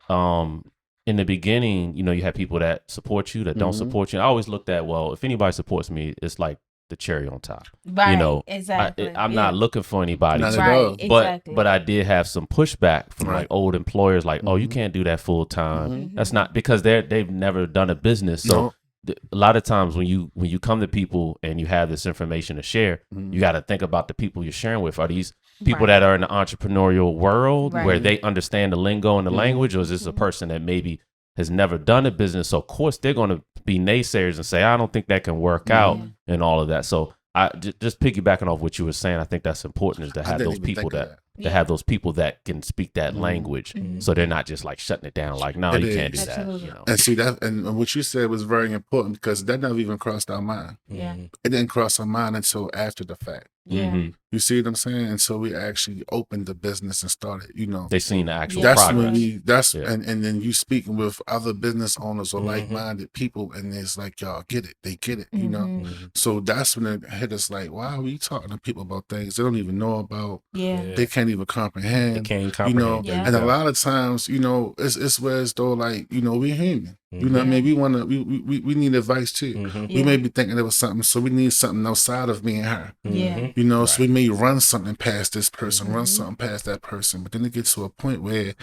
In the beginning, you know, you have people that support you, that don't support you. I always looked at, well, if anybody supports me, it's like the cherry on top. Right. You know, Exactly. I'm not looking for anybody. Not at Right. all. Exactly. But I did have some pushback from Right. like old employers, like, oh, you can't do that full time. That's not because they've never done a business. So a lot of times when you come to people and you have this information to share, you got to think about the people you're sharing with. Are these people that are in the entrepreneurial world where they understand the lingo and the language, or is this a person that maybe has never done a business? So of course they're going to be naysayers and say, I don't think that can work out and all of that. So I just piggybacking off what you were saying, I think that's important, is to have those people to have those people that can speak that language, so they're not just like shutting it down, like, no, you can't do that. You know? And see that, and what you said was very important, because that never even crossed our mind. Yeah. It didn't cross our mind until after the fact. Yeah. You see what I'm saying? And so we actually opened the business and started, you know. They seen the actual That's progress. when and then you speaking with other business owners or like-minded people, and it's like, y'all get it. They get it, you know. So that's when it hit us like, wow, we talking to people about things they don't even know about. Yeah. They can't even comprehend. They can't You know, comprehend. and a lot of times, you know, it's where as though, like, you know, we're human. You know what I mean? We need advice too. We may be thinking there was something, so we need something outside of me and her. Yeah. You know, so we may run something past this person, run something past that person, but then it gets to a point where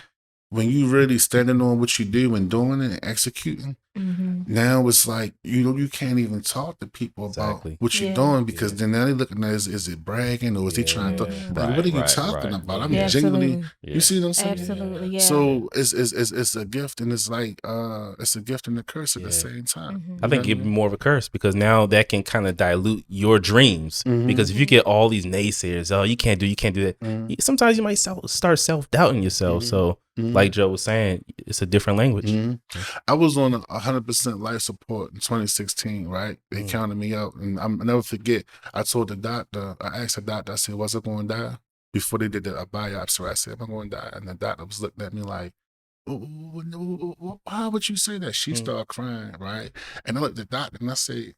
when you really standing on what you do and doing it and executing, now it's like, you know, you can't even talk to people about what you're doing, because then now they're looking at, is it bragging, or is he trying to, like, what are you talking about? I'm genuinely, you see what I'm saying? Absolutely. Yeah. So it's a gift, and it's like, it's a gift and a curse at the same time. I think it'd be more of a curse, because now that can kind of dilute your dreams. Because if you get all these naysayers, oh, you can't do that. Sometimes you might start self-doubting yourself. So like Joe was saying, it's a different language. I was on 100% life support in 2016, right? They counted me out, and I'll never forget, I told the doctor, I asked the doctor, I said, was I going to die? Before they did a biopsy, I said, am I going to die? And the doctor was looking at me like, why would you say that? She started crying, right? And I looked at the doctor and I said,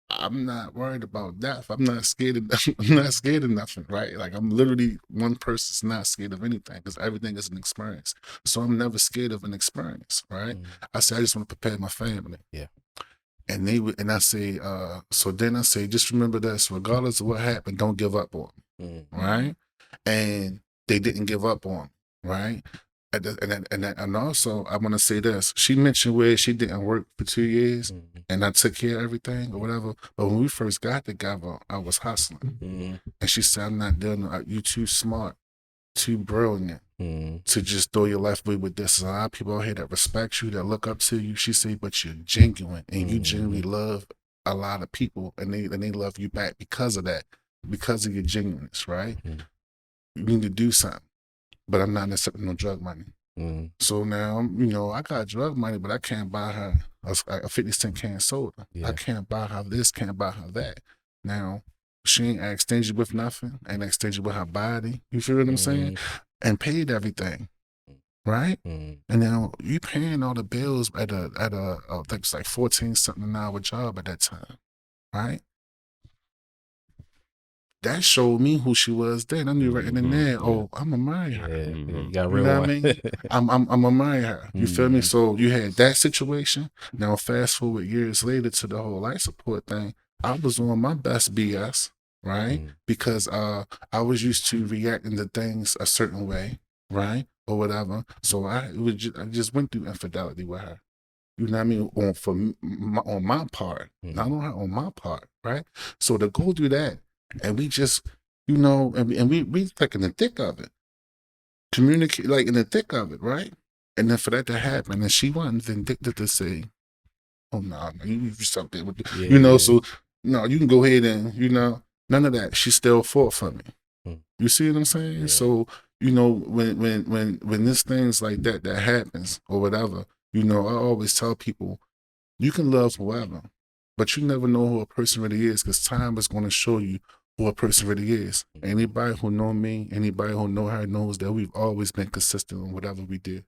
I'm not worried about death. I'm not scared of I'm not scared of nothing, right? Like, I'm literally one person's not scared of anything, because everything is an experience. So I'm never scared of an experience, right? I said, I just want to prepare my family. Yeah. And I say, so then I say, just remember this, regardless of what happened, don't give up on me, right? And they didn't give up on me, right? And also, I want to say this. She mentioned where she didn't work for 2 years, and I took care of everything or whatever. But when we first got together, I was hustling. And she said, I'm not doing it. You too smart, too brilliant to just throw your life away with this. There's a lot of people out here that respect you, that look up to you. She said, but you're genuine, and you genuinely love a lot of people, and they love you back because of that, because of your genuineness, right? You need to do something. But I'm not accepting no drug money. So now, I got drug money, but I can't buy her a 50 cent can of soda. I can't buy her this, can't buy her that. Now, she ain't asked stingy with nothing, ain't asked stingy with her body. You feel what I'm saying? And paid everything, right? And now you paying all the bills at I think it's like 14 something an hour job at that time, right? That showed me who she was then. I knew right in there, oh, I'm gonna marry her. You got a real You know one. what I mean? I'm gonna marry her. You feel me? So you had that situation. Now fast forward years later to the whole life support thing. I was on my best BS, right? Because I was used to reacting to things a certain way, right? Or whatever. So I just went through infidelity with her. You know what I mean? On my part. Not on her, on my part, right? So to go through that, and we just, and we like in the thick of it, communicate like in the thick of it, right? And then for that to happen, and she wasn't vindictive to say, "Oh no, you do something with So no, you can go ahead and none of that. She still fought for me. You see what I'm saying? Yeah. So when this things like that happens or whatever, I always tell people, you can love whoever, but you never know who a person really is, because time is going to show you who a person really is. Anybody who know me, anybody who know her knows that we've always been consistent in whatever we do.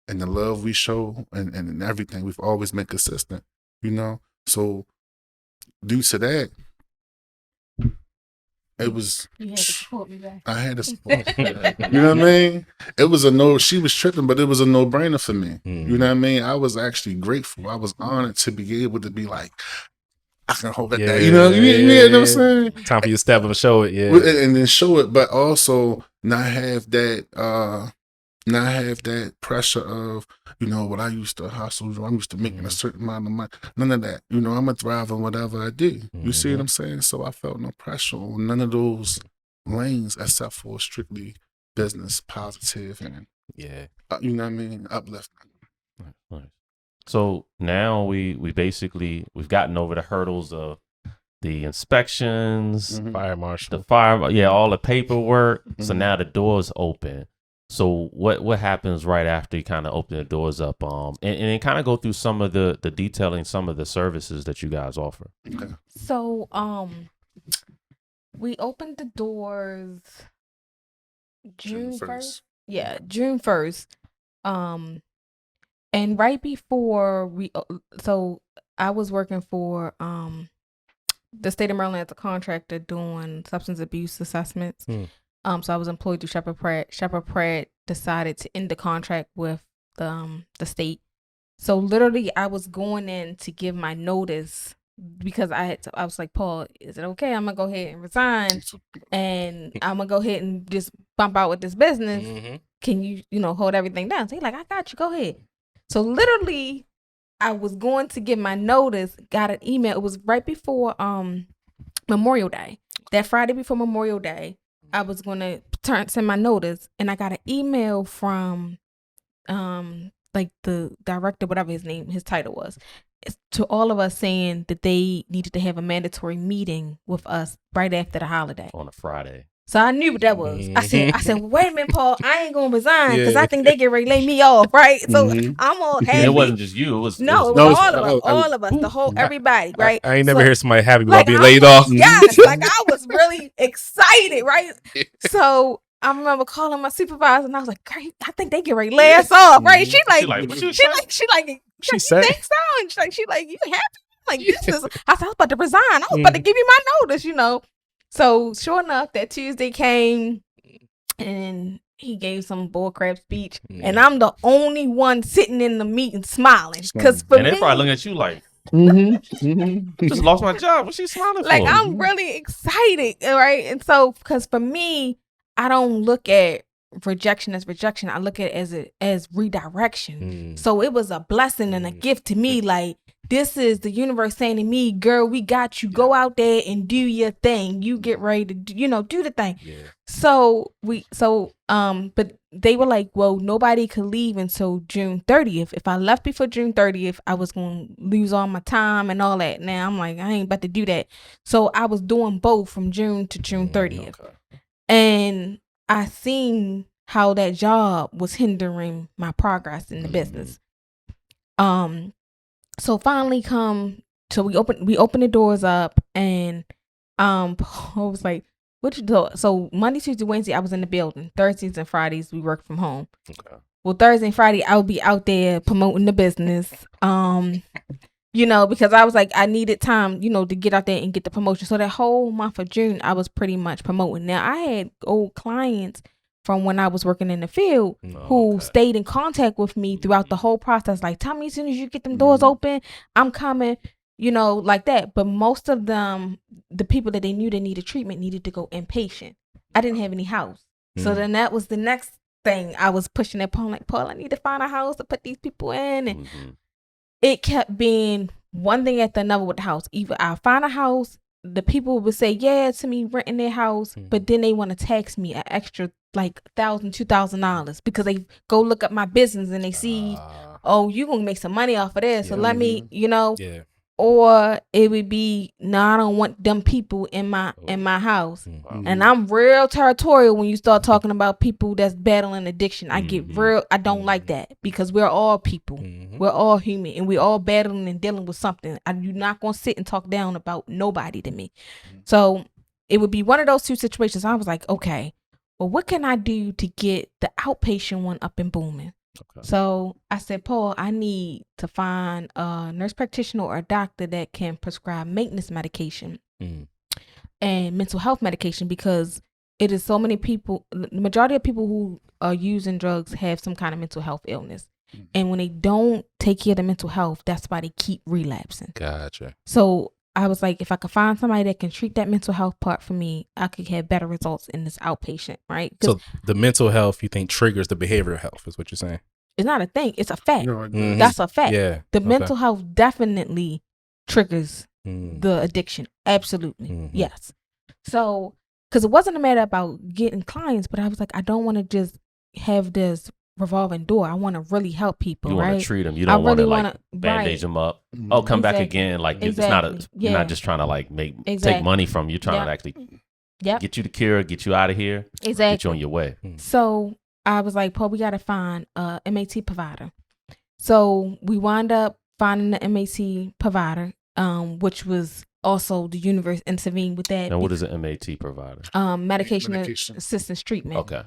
And the love we show and everything, we've always been consistent, So due to that, it was... You had to support me back. I had to support you know what I mean? It was she was tripping, but it was a no-brainer for me. You know what I mean? I was actually grateful. I was honored to be able to be like, I can hold it down. You know what I'm saying? Time for you to step up and show it, and then show it, but also not have that pressure of, what I used to hustle. I'm used to making a certain amount of money. None of that. I'm gonna thrive on whatever I do. You see what I'm saying? So I felt no pressure on none of those lanes except for strictly business, positive, and you know what I mean, uplifting. Nice. So now we've gotten over the hurdles of the inspections, fire marshal, all the paperwork. So now the door's open. So what happens right after you kind of open the doors up? And then kind of go through some of the detailing, some of the services that you guys offer. Okay. So we opened the doors June 1st. Yeah, June 1st. And right before so I was working for the state of Maryland as a contractor doing substance abuse assessments. So I was employed through Shepherd Pratt. Shepherd Pratt decided to end the contract with the state. So literally I was going in to give my notice because I was like, Paul, is it okay? I'm gonna go ahead and resign, and I'm gonna go ahead and just bump out with this business. Can you hold everything down? So he's like, I got you. Go ahead. So literally, I was going to give my notice, got an email. It was right before Memorial Day. That Friday before Memorial Day, I was going to send my notice, and I got an email from like the director, whatever his title was, to all of us saying that they needed to have a mandatory meeting with us right after the holiday. On a Friday. So I knew what that was. I said, well, wait a minute, Paul, I ain't gonna resign because I think they get ready to lay me off, right? So I'm all happy. And it wasn't just you. It was all of us, the whole everybody, right? I ain't never heard somebody happy about being laid off. Yes, like I was really excited, right? So I remember calling my supervisor and I was like, "Great, I think they get ready to lay us off, right?" She like, you think so? And she like, you happy? Like this is. I was about to resign. I was about to give you my notice, So sure enough, that Tuesday came and he gave some bullcrap speech, and I'm the only one sitting in the meeting smiling. Because they probably looking at you like, I just lost my job. What she smiling Like, for? I'm really excited, right? And so, because for me, I don't look at rejection as rejection. I look at it as redirection. So it was a blessing and a gift to me. Like, this is the universe saying to me, girl, we got you. Go out there and do your thing. You get ready to, do the thing. Yeah. But they were like, well, nobody could leave until June 30th. If I left before June 30th, I was going to lose all my time and all that. Now I'm like, I ain't about to do that. So I was doing both from June to June 30th. Okay. And I seen how that job was hindering my progress in the business. So finally we open the doors up, and I was like, what you do? So Monday, Tuesday, Wednesday, I was in the building. Thursdays and Fridays, we work from home. Okay. Well, Thursday and Friday, I would be out there promoting the business. Because I was like, I needed time, to get out there and get the promotion. So that whole month of June, I was pretty much promoting. Now, I had old clients from when I was working in the field who stayed in contact with me throughout the whole process. Like, tell me as soon as you get them doors open, I'm coming, like that. But most of them, the people that they knew that needed treatment needed to go inpatient. I didn't have any house. So then that was the next thing I was pushing at Paul. Like, Paul, I need to find a house to put these people in. And it kept being one thing after another with the house. Either I'll find a house, the people would say yeah to me renting their house, but then they want to tax me an extra like $1,000, $2,000 because they go look up my business and they see, oh, you gonna make some money off of this, so let me, or it would be, no, I don't want them people in my house. And I'm real territorial when you start talking about people that's battling addiction. I get real, I don't like that, because we're all people. We're all human, and we're all battling and dealing with something. You're not going to sit and talk down about nobody to me. So it would be one of those two situations. I was like, okay, well, what can I do to get the outpatient one up and booming? Okay. So I said, Paul, I need to find a nurse practitioner or a doctor that can prescribe maintenance medication and mental health medication, because it is so many people, the majority of people who are using drugs have some kind of mental health illness. And when they don't take care of the mental health, that's why they keep relapsing. Gotcha. So I was like, if I could find somebody that can treat that mental health part for me, I could have better results in this outpatient, right? So the mental health, you think, triggers the behavioral health, is what you're saying? It's not a thing. It's a fact. That's a fact. Yeah. The mental health definitely triggers the addiction. Absolutely. Yes. So, because it wasn't a matter about getting clients, but I was like, I don't want to just have this revolving door. I want to really help people. You want to treat them. You don't want to like bandage them up. Oh, come back again. Like it's not you're not just trying to like take money from you. You're trying to actually get you the cure, get you out of here, get you on your way. So I was like, Paul, we got to find a MAT provider. So we wound up finding the MAT provider, which was also the universe intervened with that. Now, what is an MAT provider? Medication assistance treatment. Okay.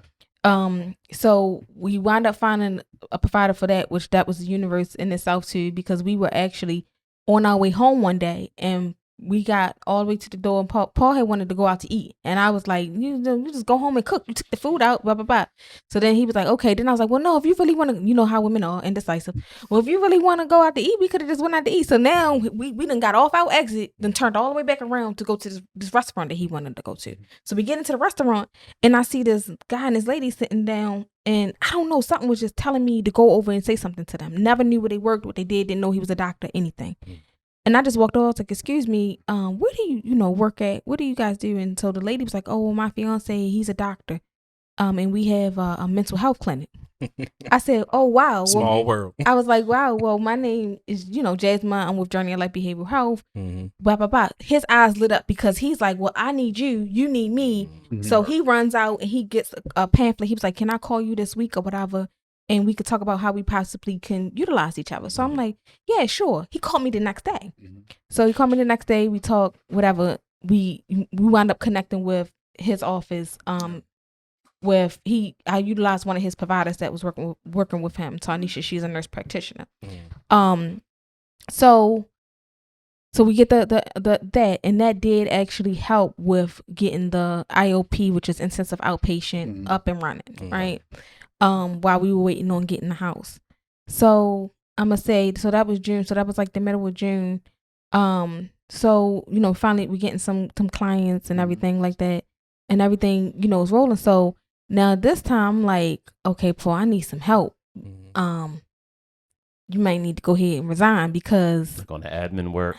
So we wound up finding a provider for that, which that was the universe in itself too, because we were actually on our way home one day and we got all the way to the door, and Paul had wanted to go out to eat. And I was like, you just go home and cook. You took the food out, blah, blah, blah. So then he was like, okay. Then I was like, well, no, if you really want to, you know how women are, indecisive. Well, if you really want to go out to eat, we could have just went out to eat. So now we done got off our exit, then turned all the way back around to go to this restaurant that he wanted to go to. So we get into the restaurant and I see this guy and this lady sitting down, and I don't know, something was just telling me to go over and say something to them. Never knew where they worked, what they did, didn't know he was a doctor, anything. And I just walked over, I was like, excuse me, where do you work at? What do you guys do? And so the lady was like, oh, well, my fiance, he's a doctor. And we have a mental health clinic. I said, oh, wow. Small world. I was like, wow, well, my name is, Jasmine. I'm with Journey of Life Behavioral Health. Blah, blah, blah. His eyes lit up because he's like, well, I need you. You need me. So he runs out and he gets a pamphlet. He was like, can I call you this week or whatever? And we could talk about how we possibly can utilize each other. So I'm like, yeah, sure. He called me the next day. So he called me the next day. We talked, whatever. We wound up connecting with his office. I utilized one of his providers that was working with him. Tanisha, she's a nurse practitioner. So we get that, and that did actually help with getting the IOP, which is intensive outpatient, up and running, right? While we were waiting on getting the house. So I'm gonna say, so that was June. So that was like the middle of June. So, you know, finally we're getting some clients and everything like that, and everything, you know, is rolling. So now this time, like, okay, Paul, I need some help. You might need to go ahead and resign because like on the admin work.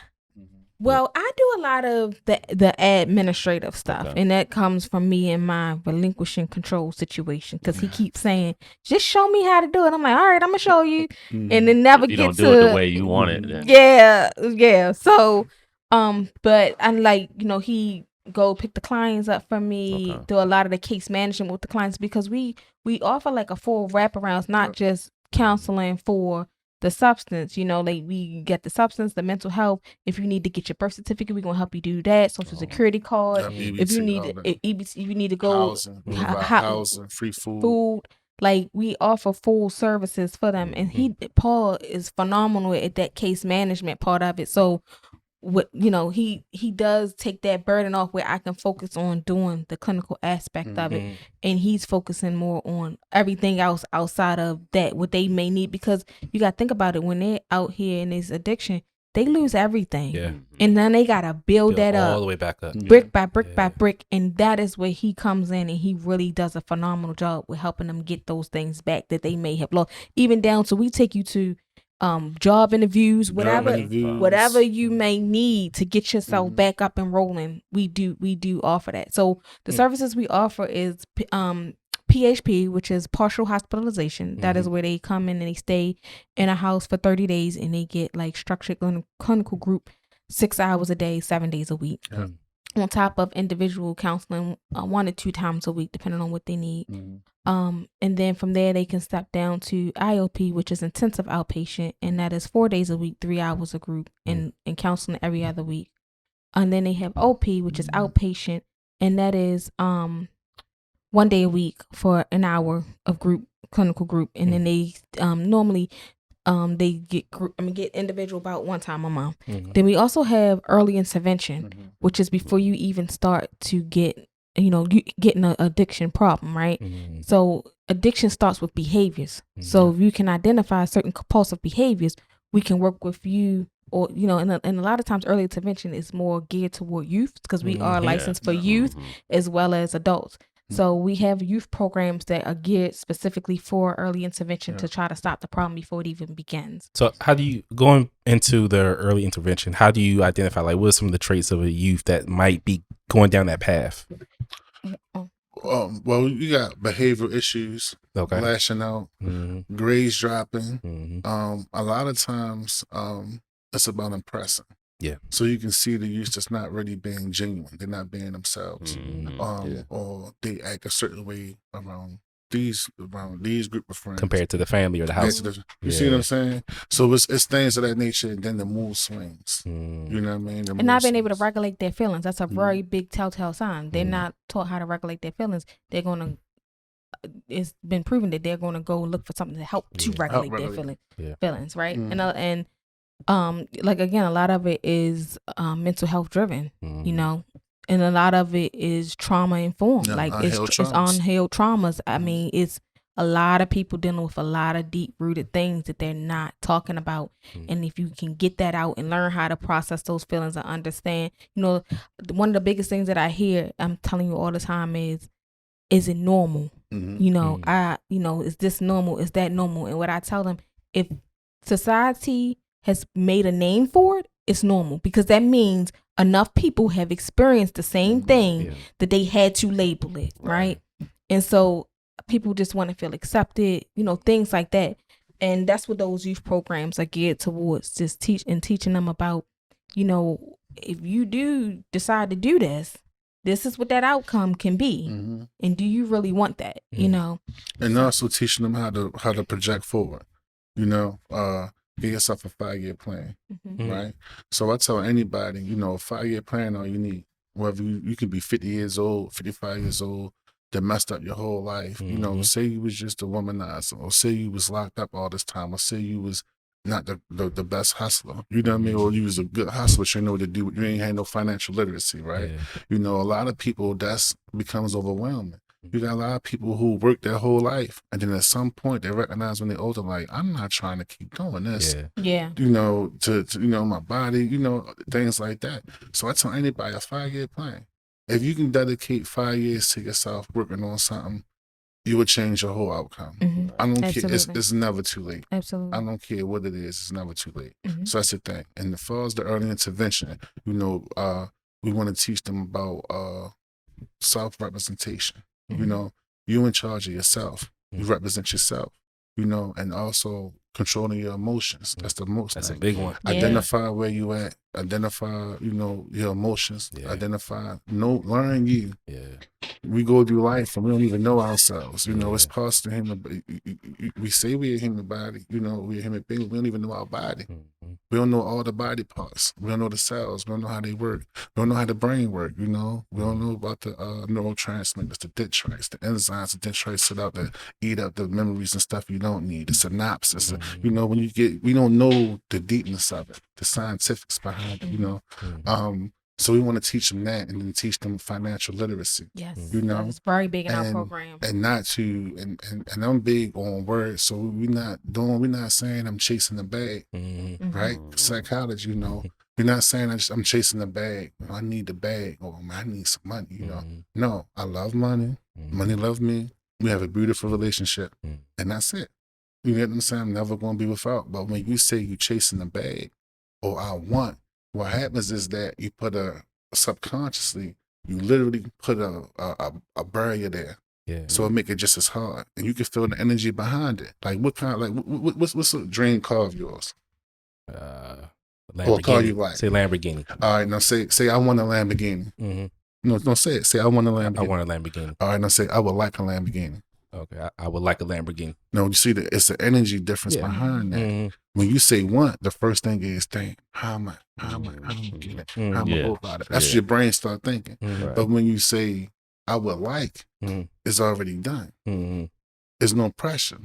Well, I do a lot of the administrative stuff, Okay. and that comes from me in my relinquishing control situation. Because he keeps saying, "Just show me how to do it." I'm like, "All right, I'm gonna show you," and then never If you get don't to do it the way you want it. Then. Yeah. So, but I like, you know, he go pick the clients up for me, Okay. do a lot of the case management with the clients because we offer like a full wraparound. It's not just counseling for the substance, you know, like we get the substance, the mental health. If you need to get your birth certificate, we're gonna help you do that. Social security card. If you need EBT, you need to go housing, free food. Like we offer full services for them, and Paul is phenomenal at that case management part of it. So, what, you know, he does take that burden off where I can focus on doing the clinical aspect of it, and he's focusing more on everything else outside of that, what they may need, because you got to think about it, when they're out here in this addiction, they lose everything, and then they gotta build that all up the way back up, brick by brick by brick, and that is where he comes in, and he really does a phenomenal job with helping them get those things back that they may have lost, even down to we take you to job interviews, whatever you may need to get yourself back up and rolling. We do offer that. So the services we offer is PHP, which is partial hospitalization. That is where they come in and they stay in a house for 30 days and they get like structured clinical group 6 hours a day, 7 days a week. On top of individual counseling 1 to 2 times a week, depending on what they need. And then from there, they can step down to IOP, which is intensive outpatient, and that is 4 days a week, 3 hours a group, and counseling every other week. And then they have OP, which is outpatient, and that is 1 day a week for an hour of clinical group, and then they normally they get individual about 1 time a month. Then we also have early intervention, which is before you even start to get, you know, you getting an addiction problem, right? So addiction starts with behaviors. So if you can identify certain compulsive behaviors, we can work with you, or, you know, and a lot of times early intervention is more geared toward youth because we are licensed for youth as well as adults. So we have youth programs that are geared specifically for early intervention to try to stop the problem before it even begins. So how do you, going into the early intervention, how do you identify, like, what are some of the traits of a youth that might be going down that path? Well, you got behavioral issues, lashing out, grades dropping. A lot of times it's about impressing. So you can see the youth that's not really being genuine. They're not being themselves. Or they act a certain way around these group of friends compared to the family or the house. You see what I'm saying? So it's things of that nature, and then the mood swings. You know what I mean? And not being able to regulate their feelings. That's a very big telltale sign. They're not taught how to regulate their feelings. They're gonna it's been proven that they're gonna go look for something to help to regulate their feelings, right? And like, again, a lot of it is mental health driven, you know, and a lot of it is trauma informed. Like it's unhealed traumas. I mean, it's a lot of people dealing with a lot of deep rooted things that they're not talking about. And if you can get that out and learn how to process those feelings and understand, you know, one of the biggest things that I hear, I'm telling you all the time, is it normal? You know, is this normal? Is that normal? And what I tell them, if society has made a name for it, it's normal, because that means enough people have experienced the same thing that they had to label it, right? And so people just want to feel accepted, you know, things like that. And that's what those youth programs are geared towards, just teaching them about, you know, if you do decide to do this is what that outcome can be. And do you really want that, you know? And also teaching them how to project forward, you know, get yourself a 5-year plan, right? So I tell anybody, you know, a 5-year plan, all you need. Whether you could be 50 years old, 55 years old, that messed up your whole life. You know, say you was just a womanizer, or say you was locked up all this time, or say you was not the best hustler. You know what I mean? Or you was a good hustler, but you know what to do. You ain't had no financial literacy, right? You know, a lot of people, that's becomes overwhelming. You got a lot of people who work their whole life, and then at some point they recognize when they're older, like, I'm not trying to keep doing this. Yeah. You know, to my body, things like that. So I tell anybody a 5-year plan. If you can dedicate 5 years to yourself working on something, you would change your whole outcome. I don't care. It's never too late. Absolutely. I don't care what it is. It's never too late. So that's the thing. And as far as the early intervention, we want to teach them about self-representation. You in charge of yourself. You represent yourself. And also controlling your emotions. That's the most. That's a big one. Identify where you at. Identify, your emotions. Identify, learn you. We go through life and we don't even know ourselves. It's parts of him. We say we're a human body. We're a human being. We don't even know our body. We don't know all the body parts. We don't know the cells. We don't know how they work. We don't know how the brain works. We don't know about the neurotransmitters, the dendrites, the enzymes, the dendrites sit out to eat up the memories and stuff you don't need. The synapses. When we don't know the deepness of it, the scientifics behind it. So we want to teach them that, and then teach them financial literacy. Yes, it's very big in our program. And not to, and I'm big on words. So we're not saying I'm chasing the bag, right? Psychology, we're not saying I'm chasing the bag. I need the bag, or I need some money. No, I love money. Money loves me. We have a beautiful relationship, and that's it. You get what I'm saying? I'm never going to be without. But when you say you're chasing the bag, or I want. What happens is that you put subconsciously, you literally put a barrier there. So it make it just as hard, and you can feel the energy behind it. Like what's a dream car of yours? Lamborghini. Or a car you like? Say Lamborghini. All right, now say I want a Lamborghini. No, say it. Say I want a Lamborghini. I want a Lamborghini. All right, now say I would like a Lamborghini. Okay, I would like a Lamborghini. No, you see it's the energy difference behind that. When you say want, the first thing is think, how am I get it? How am I go about it? That's what your brain start thinking. But when you say I would like, it's already done. There's no pressure.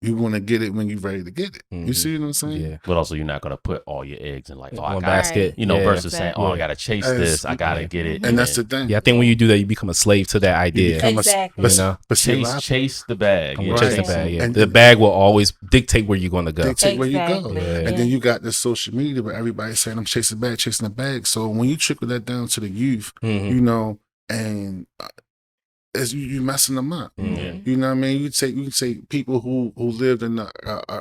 You're going to get it when you're ready to get it. You see what I'm saying? But also, you're not going to put all your eggs in like, one basket. Versus saying, I got to chase this. I got to get it. And that's the thing. I think when you do that, you become a slave to that idea. Exactly. Chase the bag. Chase the bag. And the bag will always dictate where you're going to go. Dictate where you go. And then you got this social media where everybody's saying, I'm chasing the bag. So when you trickle that down to the youth, and as you messing them up. You know what I mean? You can take people who lived in a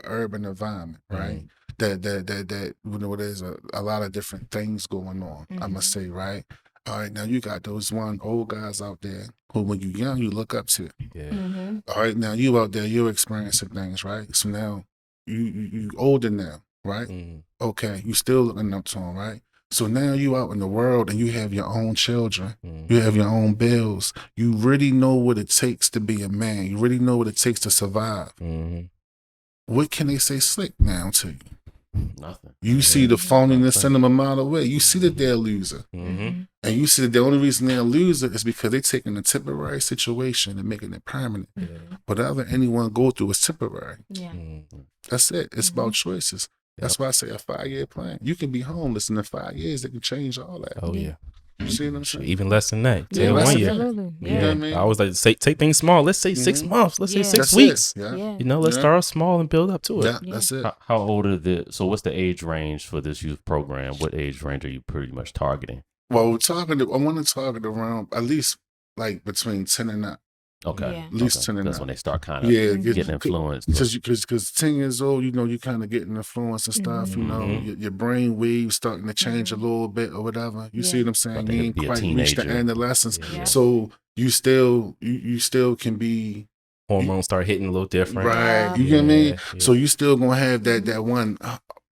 urban environment, right? That there's a lot of different things going on. I must say, right? All right, now you got those old guys out there who, when you're young, you look up to. All right, now you out there, you're experiencing things, right? So now you older now, right? Okay, you still looking up to them, right? So now you out in the world and you have your own children. You have your own bills. You really know what it takes to be a man. You really know what it takes to survive. What can they say slick now to you? Nothing. You see the phoniness send them a mile away. You see that they're a loser. And you see that the only reason they're a loser is because they're taking a temporary situation and making it permanent. Whatever anyone go through is temporary. That's it. It's about choices. That's why I say a 5-year plan. You can be homeless in 5 years. They can change all that. Oh, yeah. You see what I'm saying? Even less than that. 1 year. Absolutely. You know what I mean? I always like to say, take things small. Let's say 6 months. Let's say 6 That's weeks. Let's start small and build up to it. That's it. How old are so what's the age range for this youth program? What age range are you pretty much targeting? Well, I want to target around at least like between 10 and up. Okay. At least 10 and That's up. when they start kind of getting influenced. Because 10 years old, you kind of getting influence and stuff. Your brain waves starting to change a little bit or whatever. You see what I'm saying? You ain't quite reached the adolescence, so you still can be. Hormones start hitting a little different, right? You get what I mean? So you still gonna have that one.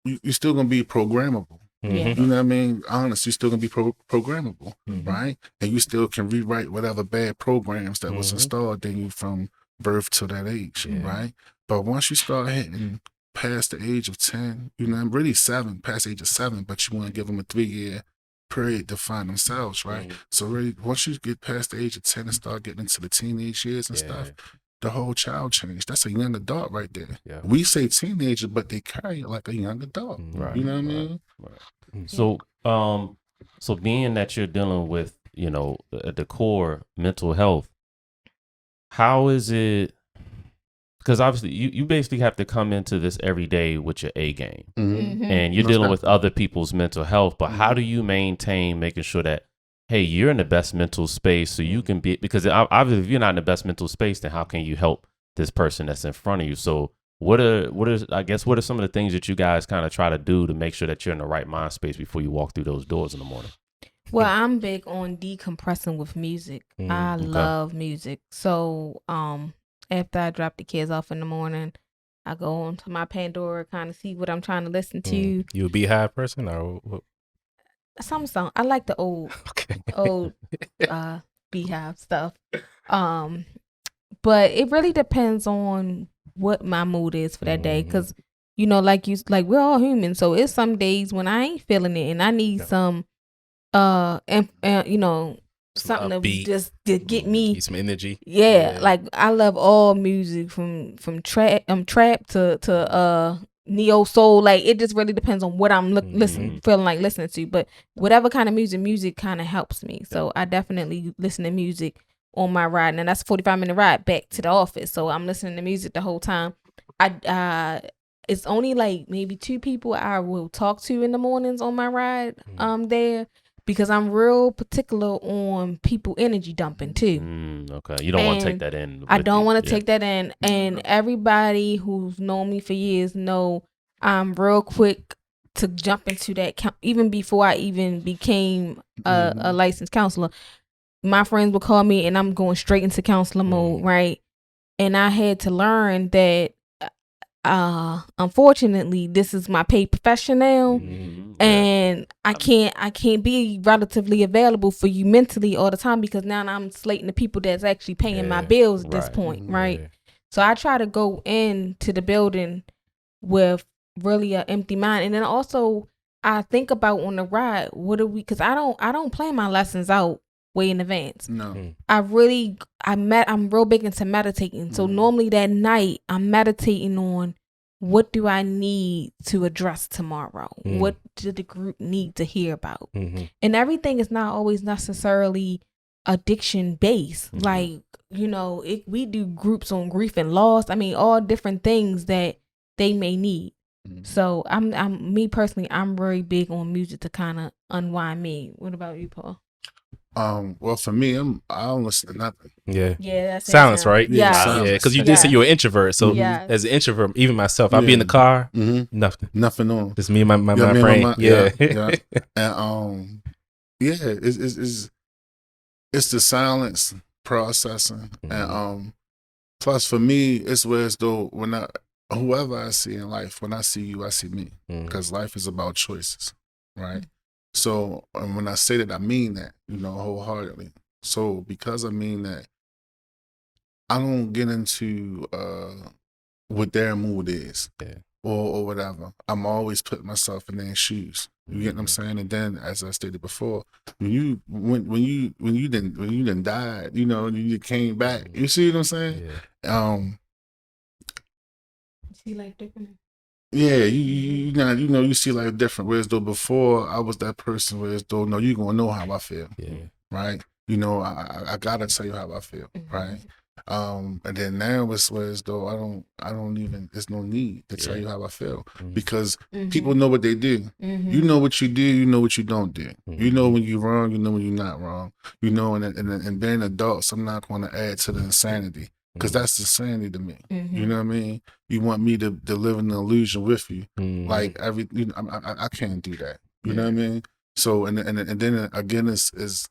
You still gonna be programmable. You know what I mean? Honest, you're still gonna be programmable, right? And you still can rewrite whatever bad programs that was installed in you from birth to that age, right? But once you start hitting past the age of 10, really 7, past the age of 7, but you want to give them a 3-year period to find themselves, right? So really, once you get past the age of 10 and start getting into the teenage years and stuff, the whole child change. That's a young adult right there. We say teenager, but they carry it like a young adult. Right. You know what I mean? So, so being that you're dealing with, the core mental health, how is it? Because obviously you basically have to come into this every day with your A game, and you're dealing with other people's mental health. But how do you maintain making sure that, hey, you're in the best mental space so you can be, because obviously if you're not in the best mental space, then how can you help this person that's in front of you? So what are some of the things that you guys kind of try to do to make sure that you're in the right mind space before you walk through those doors in the morning? Well, I'm big on decompressing with music. I love music. So, after I drop the kids off in the morning, I go onto my Pandora, kind of see what I'm trying to listen to. You a Beehive person or what? Some song. I like the old Beehive stuff. But it really depends on what my mood is for that day, because like we're all human. So it's some days when I ain't feeling it, and I need some something upbeat, to get me some energy. Yeah, like I love all music from trap to neo soul. Like it just really depends on what I'm feeling like listening to. But whatever kind of music kind of helps me. So I definitely listen to music on my ride, and that's a 45-minute ride back to the office. So I'm listening to music the whole time. It's only like maybe 2 people I will talk to in the mornings on my ride there, because I'm real particular on people energy dumping too. Okay, you don't want to take that in. I don't want to take that in, and everybody who's known me for years know I'm real quick to jump into that. Even before I even became a licensed counselor, my friends would call me, and I'm going straight into counselor mode, right? And I had to learn that. Unfortunately, this is my paid profession now, and I can't be relatively available for you mentally all the time, because now I'm slating the people that's actually paying my bills at this point, right? So I try to go into the building with really an empty mind, and then also I think about on the ride, because I don't plan my lessons out way in advance. No. I'm real big into meditating. So normally that night I'm meditating on what do I need to address tomorrow? What do the group need to hear about? And everything is not always necessarily addiction based. Like, we do groups on grief and loss. I mean, all different things that they may need. So I'm me personally, I'm very big on music to kind of unwind me. What about you, Paul? Well, for me, I don't listen to nothing. Yeah, that's silence, right? Yeah, because you did say you're an introvert. So as an introvert, even myself, I'll be in the car, nothing on. Just me and my brain. And it's the silence processing, and plus for me, it's where as though whoever I see in life, when I see you, I see me, because life is about choices, right? So when I say that, I mean that, wholeheartedly. So because I mean that, I don't get into what their mood is or whatever. I'm always putting myself in their shoes. You get what I'm saying? And then, as I stated before, when you done died, you came back. You see what I'm saying? See like different. Yeah, you see life different. Whereas though before I was that person, whereas though you're gonna know how I feel, right? I gotta tell you how I feel, right? And then now it's whereas though I don't even. There's no need to tell you how I feel, because people know what they do. You know what you do. You know what you don't do. You know when you're wrong. You know when you're not wrong. And being adults, I'm not going to add to the insanity. Because that's insanity to me. You know what I mean? You want me to live in an illusion with you. Like I can't do that. You know what I mean? So and then again is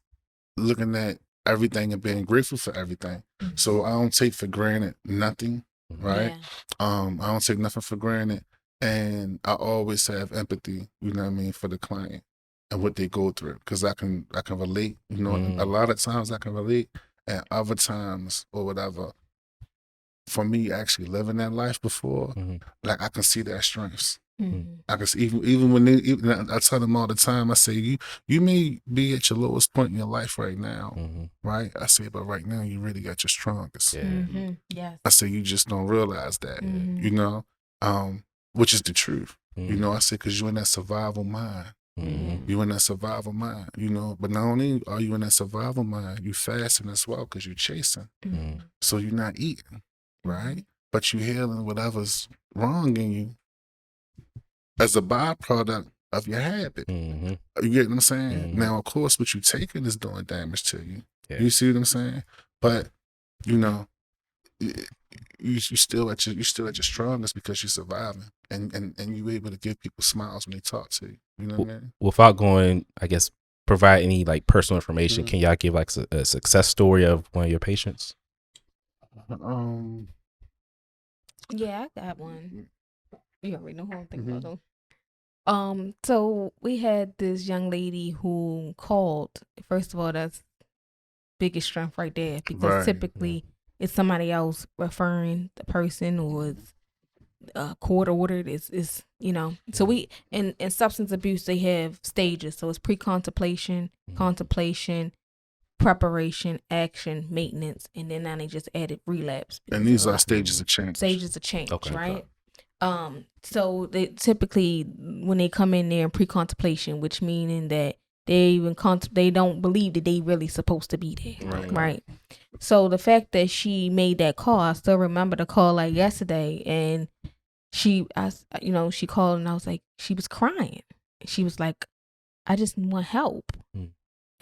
looking at everything and being grateful for everything. So I don't take for granted nothing, right? I don't take nothing for granted, and I always have empathy, you know what I mean, for the client and what they go through, because I can relate. A lot of times I can relate, and other times or whatever. For me, actually living that life before, like I can see their strengths. I can see, even when I tell them all the time, I say, you may be at your lowest point in your life right now, right? I say, but right now you really got your strongest. Yes. I say, you just don't realize that, which is the truth. I say, because you're in that survival mind. You in that survival mind, you know. But not only are you in that survival mind, you fasting as well because you're chasing. So you're not eating, right? But you healing whatever's wrong in you as a byproduct of your habit. You get what I'm saying? Now, of course, what you taking is doing damage to you. Yeah. You see what I'm saying? But you know, you still at your strongest because you're surviving, and you're able to give people smiles when they talk to you. You know what I mean? Without going, I guess, provide any like personal information, can y'all give like a success story of one of your patients? Yeah, I got one. You already know who I'm thinking about though. So we had this young lady who called. First of all, that's biggest strength right there, because typically it's somebody else referring the person, or it's court ordered. Is you know. So we in substance abuse, they have stages. So it's pre-contemplation, contemplation, preparation, action, maintenance, and then now they just added relapse. And these are stages of change. Stages of change, right? So they typically, when they come in there in pre-contemplation, which meaning that they don't believe that they really supposed to be there, right? So the fact that she made that call, I still remember the call like yesterday, and she called and I was like, she was crying. She was like, I just want help.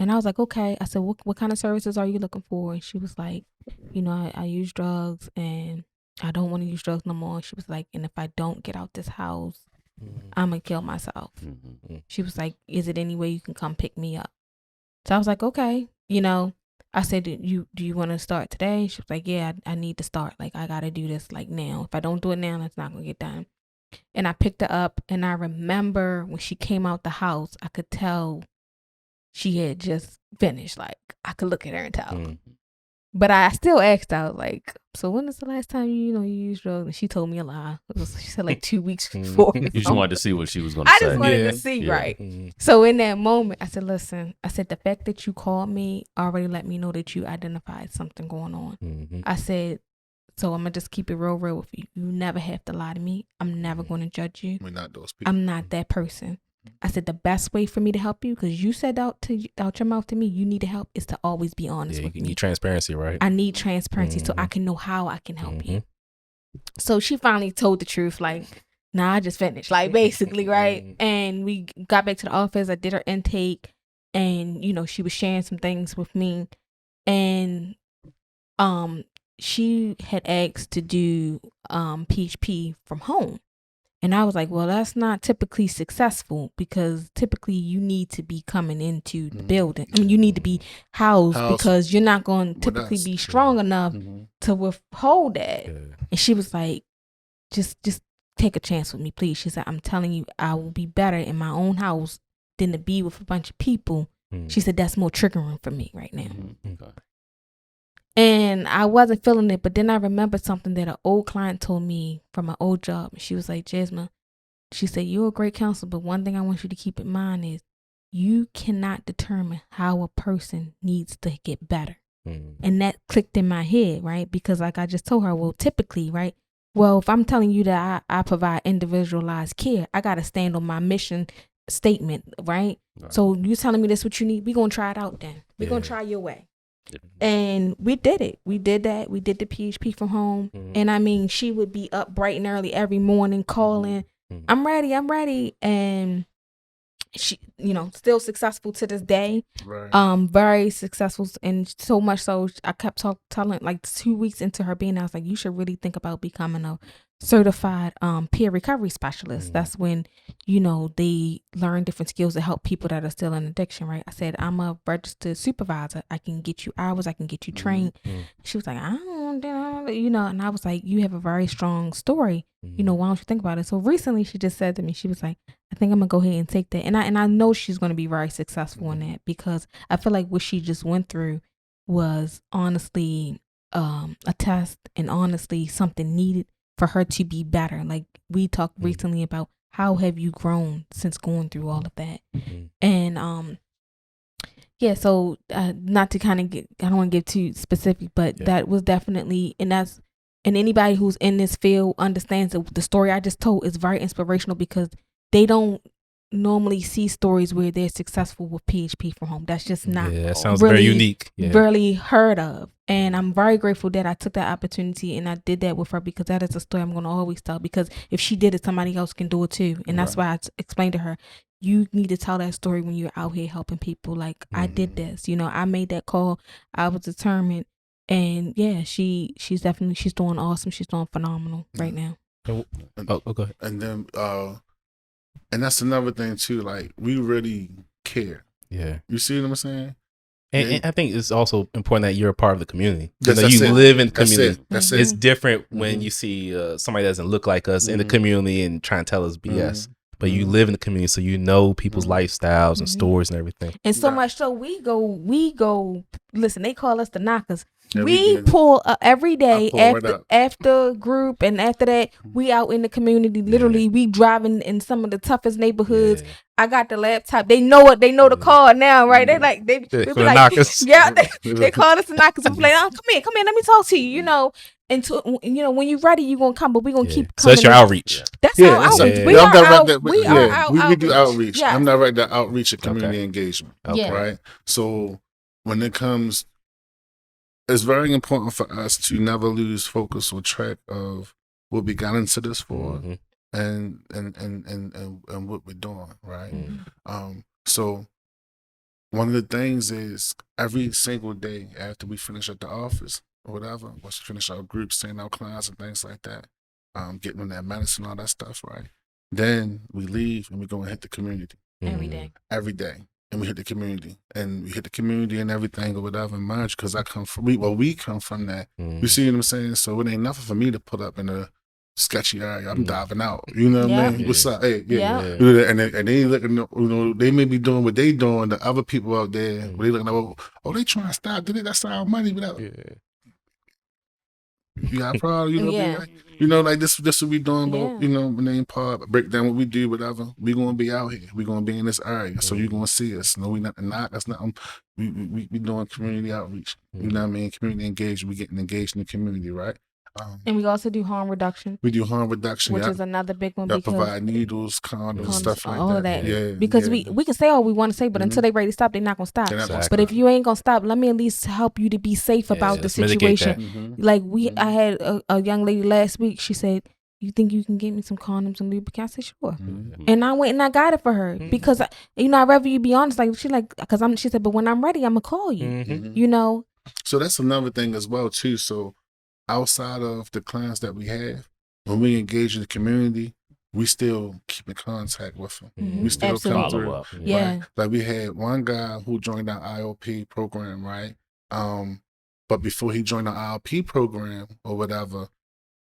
And I was like, okay. I said, what kind of services are you looking for? And she was like, you know, I use drugs and I don't want to use drugs no more. She was like, and if I don't get out this house, I'm going to kill myself. She was like, is it any way you can come pick me up? So I was like, okay. You know, I said, do you want to start today? She was like, yeah, I need to start. Like, I got to do this like now. If I don't do it now, it's not going to get done. And I picked her up, and I remember when she came out the house, I could tell she had just finished. Like, I could look at her and tell. But I still asked out, like, so when is the last time you used drugs? And she told me a lie. She said like 2 weeks before. You just wanted to see what she was going to say. I just wanted to see, right? So in that moment, I said, listen, I said, the fact that you called me already let me know that you identified something going on. I said, so I'm going to just keep it real with you. You never have to lie to me. I'm never going to judge you. We're not those people. I'm not that person. I said, the best way for me to help you, because you said out your mouth to me, you need to help, is to always be honest with me. You need transparency, right? I need transparency so I can know how I can help you. So she finally told the truth, like, nah, I just finished, like, basically, right? And we got back to the office. I did her intake, and, you know, she was sharing some things with me. And she had asked to do PHP from home. And I was like, well, that's not typically successful, because typically you need to be coming into the building. I mean, you need to be housed because you're not going to typically be strong enough to withhold that. And she was like, just take a chance with me, please. She said, I'm telling you, I will be better in my own house than to be with a bunch of people. She said, that's more triggering for me right now. And I wasn't feeling it, but then I remembered something that an old client told me from my old job. She was like, Jasmine, she said, you're a great counselor, but one thing I want you to keep in mind is you cannot determine how a person needs to get better. And that clicked in my head, right? Because like I just told her, well, typically, right? Well, if I'm telling you that I provide individualized care, I got to stand on my mission statement, right? So you telling me this what you need? We're going to try it out then. We're going to try your way. And we did it. We did that. We did the PHP from home. And I mean, she would be up bright and early every morning calling, I'm ready. And she, you know, still successful to this day. Very successful. And so much so, I kept telling, like 2 weeks into her being, I was like, you should really think about becoming a certified peer recovery specialist. That's when, you know, they learn different skills to help people that are still in addiction, right? I said, I'm a registered supervisor. I can get you hours. I can get you trained. She was like, I don't know, you know, and I was like, you have a very strong story. You know, why don't you think about it? So recently she just said to me, she was like, I think I'm gonna go ahead and take that. And I know she's gonna be very successful in that, because I feel like what she just went through was honestly a test, and honestly something needed for her to be better. Like we talked recently about how have you grown since going through all of that. And yeah, so not to kind of get, I don't want to get too specific, but that was definitely, and anybody who's in this field understands that the story I just told is very inspirational, because they don't normally see stories where they're successful with PHP from home. That's just not that sounds really, very unique. really heard of. And I'm very grateful that I took that opportunity and I did that with her, because that is a story I'm going to always tell, because if she did it, somebody else can do it too. And that's why I explained to her, you need to tell that story when you're out here helping people. Like, I did this, I made that call. I was determined. And yeah, she's doing awesome. She's doing phenomenal right now. Go ahead. And then, and that's another thing too. Like, we really care. Yeah. You see what I'm saying? And I think it's also important that you're a part of the community. That's you it. live in the community. That's It's it. different when you see somebody that doesn't look like us in the community and trying to tell us BS. But you live in the community, so you know people's lifestyles and stories and everything. And so much so, we go. Listen, they call us the knockers. Yeah, we do. pull every day pull right after group, and after that, we out in the community. Literally, we driving in some of the toughest neighborhoods. Yeah. I got the laptop. They know it. They know the car now, right? They like they be like, knockers. yeah. They call us the knockers. We like, oh, come here. Let me talk to you. And when you're ready, you're gonna come. But we are gonna keep coming. So that's your outreach. That's our outreach. Yeah. We I'm not are right out. there, We yeah, are out. we do outreach. Yes. I'm not right there. Outreach and community engagement. Yeah. Right. So when it comes, it's very important for us to never lose focus or track of what we got into this for, and what we're doing. Right. So one of the things is every single day after we finish at the office or whatever, once we finish our groups, seeing our clients and things like that, getting on that medicine, all that stuff, right? Then we leave and we go and hit the community. Every day. Every day. And we hit the community. And we hit the community and everything or whatever. And mind you, because I come from, we come from that. You see what I'm saying? So it ain't nothing for me to put up in a sketchy area. I'm diving out. You know what I mean? What's up? Hey, yeah. And they looking, they may be doing what they doing. The other people out there, they looking at, oh, they trying to stop. That's our money without. You got a problem, like this what we doing, but name part, break down what we do, whatever. We gonna be out here. We gonna be in this area, so you gonna see us. No, we not. That's not. We doing community outreach. You know what I mean? Community engagement. We getting engaged in the community, right? And we also do harm reduction. We do harm reduction, which is another big one. Because provide needles, condoms, stuff like all that. Yeah, because we can say all we want to say, but until they ready to stop, they're not gonna stop. But if you ain't gonna stop, let me at least help you to be safe about the situation. Like I had a young lady last week. She said, "You think you can get me some condoms and lubricant?" I said, "Sure." And I went and I got it for her because I'd rather you be honest. Like she said, "But when I'm ready, I'm gonna call you." So that's another thing as well too. So outside of the clients that we have, when we engage in the community, we still keep in contact with them. We still come through. Right? Like we had one guy who joined our IOP program, right? But before he joined our IOP program or whatever,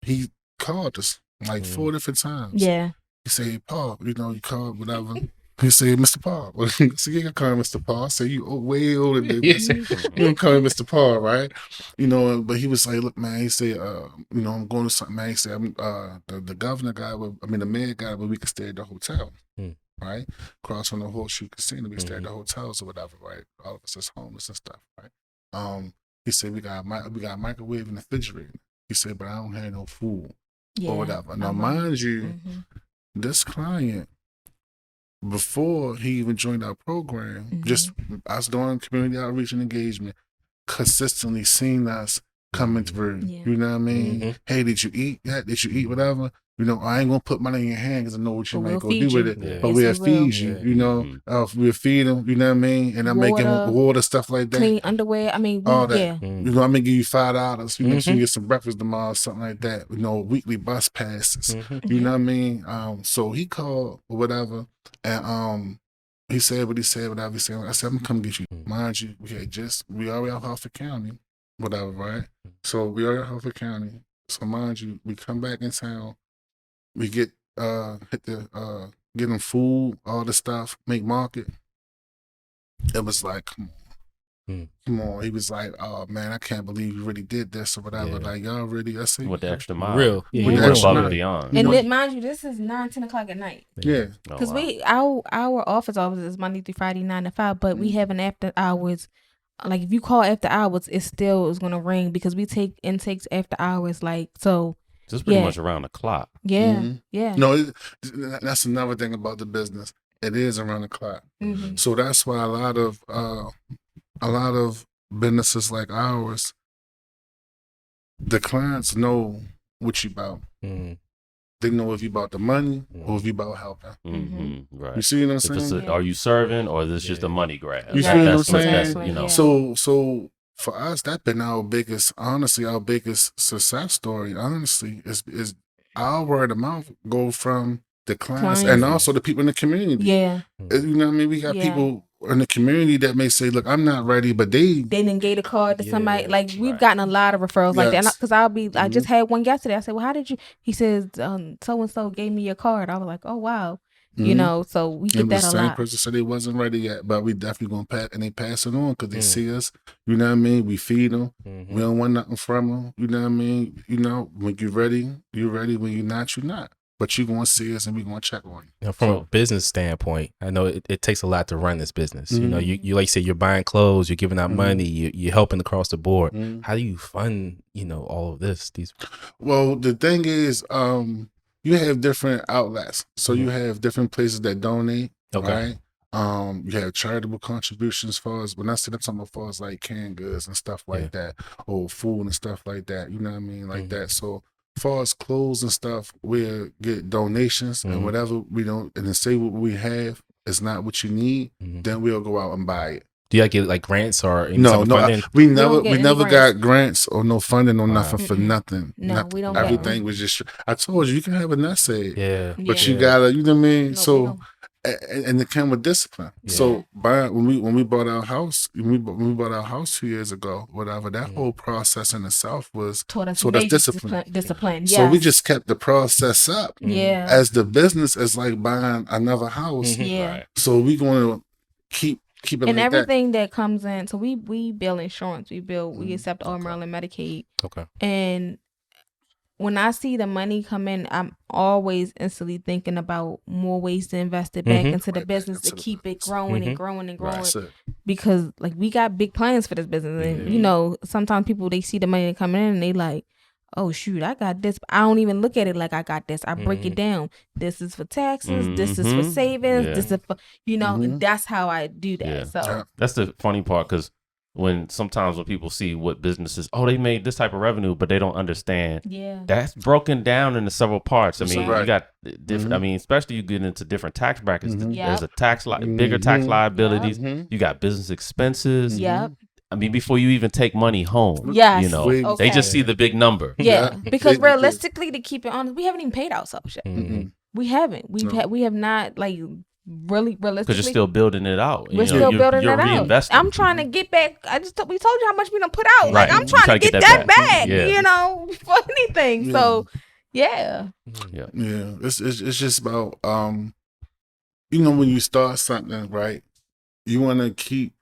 he called us like 4 different times. Yeah. He said, "Hey, Paul, you called whatever." He said, "Mr. Paul." So you can call him Mr. Paul. I said, "You way older than me." You can call him Mr. Paul, right? But he was like, "Look, man," he said, "I'm going to something, man." He said, "I'm the governor guy, the mayor guy, but we can stay at the hotel, right? Across from the Horseshoe Casino, we stay at the hotels or whatever, right? All of us is homeless and stuff, right?" He said, we got a microwave and a refrigerator. He said, "But I don't have no food or whatever." Now, mind you, this client, before he even joined our program, just us doing community outreach and engagement, consistently seen us coming through. You know what I mean? Hey, did you eat that? Did you eat whatever? I ain't gonna put money in your hand because I know what you might go do with it. But we'll feed you. We'll feed them. You know what I mean? And I may give them water, stuff like that. Clean underwear. I mean, all that. I may give you $5. So you can get some breakfast tomorrow, something like that. Weekly bus passes. You know what I mean? So he called or whatever, and he said what he said, whatever he said. I said, "I'm gonna come get you." Mind you, we already out Harford County, whatever, right? So we already out Harford County. So mind you, we come back in town. We get get them food, all the stuff, make market. It was like, come on. He was like, "Oh man, I can't believe you really did this or whatever." Like, y'all really, I see. With the extra mile. Real. With the above and beyond. And then, mind you, this is 9-10 o'clock at night. Yeah. Because our office is Monday through Friday, 9 to 5, but we have an after hours. Like if you call after hours, it still is gonna ring because we take intakes after hours. Like so. Just pretty much around the clock. Yeah, yeah. No, that's another thing about the business. it is around the clock. Mm-hmm. So that's why a lot of businesses like ours, the clients know what you about. Mm-hmm. They know if you about the money or if you about helping. Mm-hmm. Right. You see what I'm If it's saying? are you serving or is this just a money grab? You see what I'm That's saying? you know. So for us, that's been our biggest success story. Honestly, is our word of mouth go from the clients and also the people in the community. Yeah. You know what I mean? We got people in the community that may say, "Look, I'm not ready," but they didn't get a card to somebody. Like we've right. gotten a lot of referrals like that. Because I just Mm-hmm. had one yesterday. I said, "Well, how did you?" He says, "So and so gave me your card." I was like, "Oh wow." Mm-hmm. You know, so we get and that the a same lot. person said they wasn't ready yet, but we definitely gonna pass, and they pass it on because they see us. You know what I mean? We feed them. We don't want nothing from them. You know what I mean? You know, when you're ready, you're ready. When you're not. But you gonna see us, and we gonna check on you. Now, from a business standpoint, I know it takes a lot to run this business. Mm-hmm. You know, you like you said, you're buying clothes, you're giving out money, you're helping across the board. Mm-hmm. How do you fund, all of this? Well, the thing is, you have different outlets. So you have different places that donate, right? You have charitable contributions as far as, when I say that, I'm talking about as like canned goods and stuff like that, or food and stuff like that. You know what I mean? Like that. So as far as clothes and stuff, we'll get donations and whatever we don't, and then say what we have is not what you need, then we'll go out and buy it. Do you get like grants or any No, funding? we never got grants or no funding or nothing for nothing. No, we don't. Everything was just. I told you can have a nest egg, but you Yeah. gotta, you know what I mean. No, so, and it came with discipline. Yeah. So, when we bought our house, when we bought our house 2 years ago, whatever, that whole process in itself was taught us discipline. Discipline. So we just kept the process up. Yeah. As the business is like buying another house. Yeah. Right. So we going to keep it And like everything that comes in. So we bill insurance. We accept all Maryland Medicaid. Okay. And when I see the money come in, I'm always instantly thinking about more ways to invest it back into the business to keep it growing and growing and growing. That's it. Because like we got big plans for this business, and sometimes people, they see the money coming in and they like, oh shoot, I got this. I don't even look at it like I got this. I break it down. This is for taxes. This is for savings. This is for and that's how I do that. Yeah. So that's the funny part, because sometimes when people see what businesses, they made this type of revenue, but they don't understand. Yeah. That's broken down into several parts. I mean, Right. you got different. I mean, especially you get into different tax brackets. There's a Yep. bigger tax liabilities. You got business expenses. Yep. I mean, before you even take money home, Yes. they just see the big number. Yeah. Yeah. Because realistically, to keep it honest, we haven't even paid ourselves yet. Mm-hmm. We haven't. We have not, like, really realistically. Because you're still building it out. We're still building you're it out. reinvesting. I'm trying to get back. We told you how much we done put out. Right. Like, I'm You trying try to to get get that that back. back. Yeah. For anything. Yeah. So, yeah. Yeah. Yeah, it's just about when you start something, right, you want to keep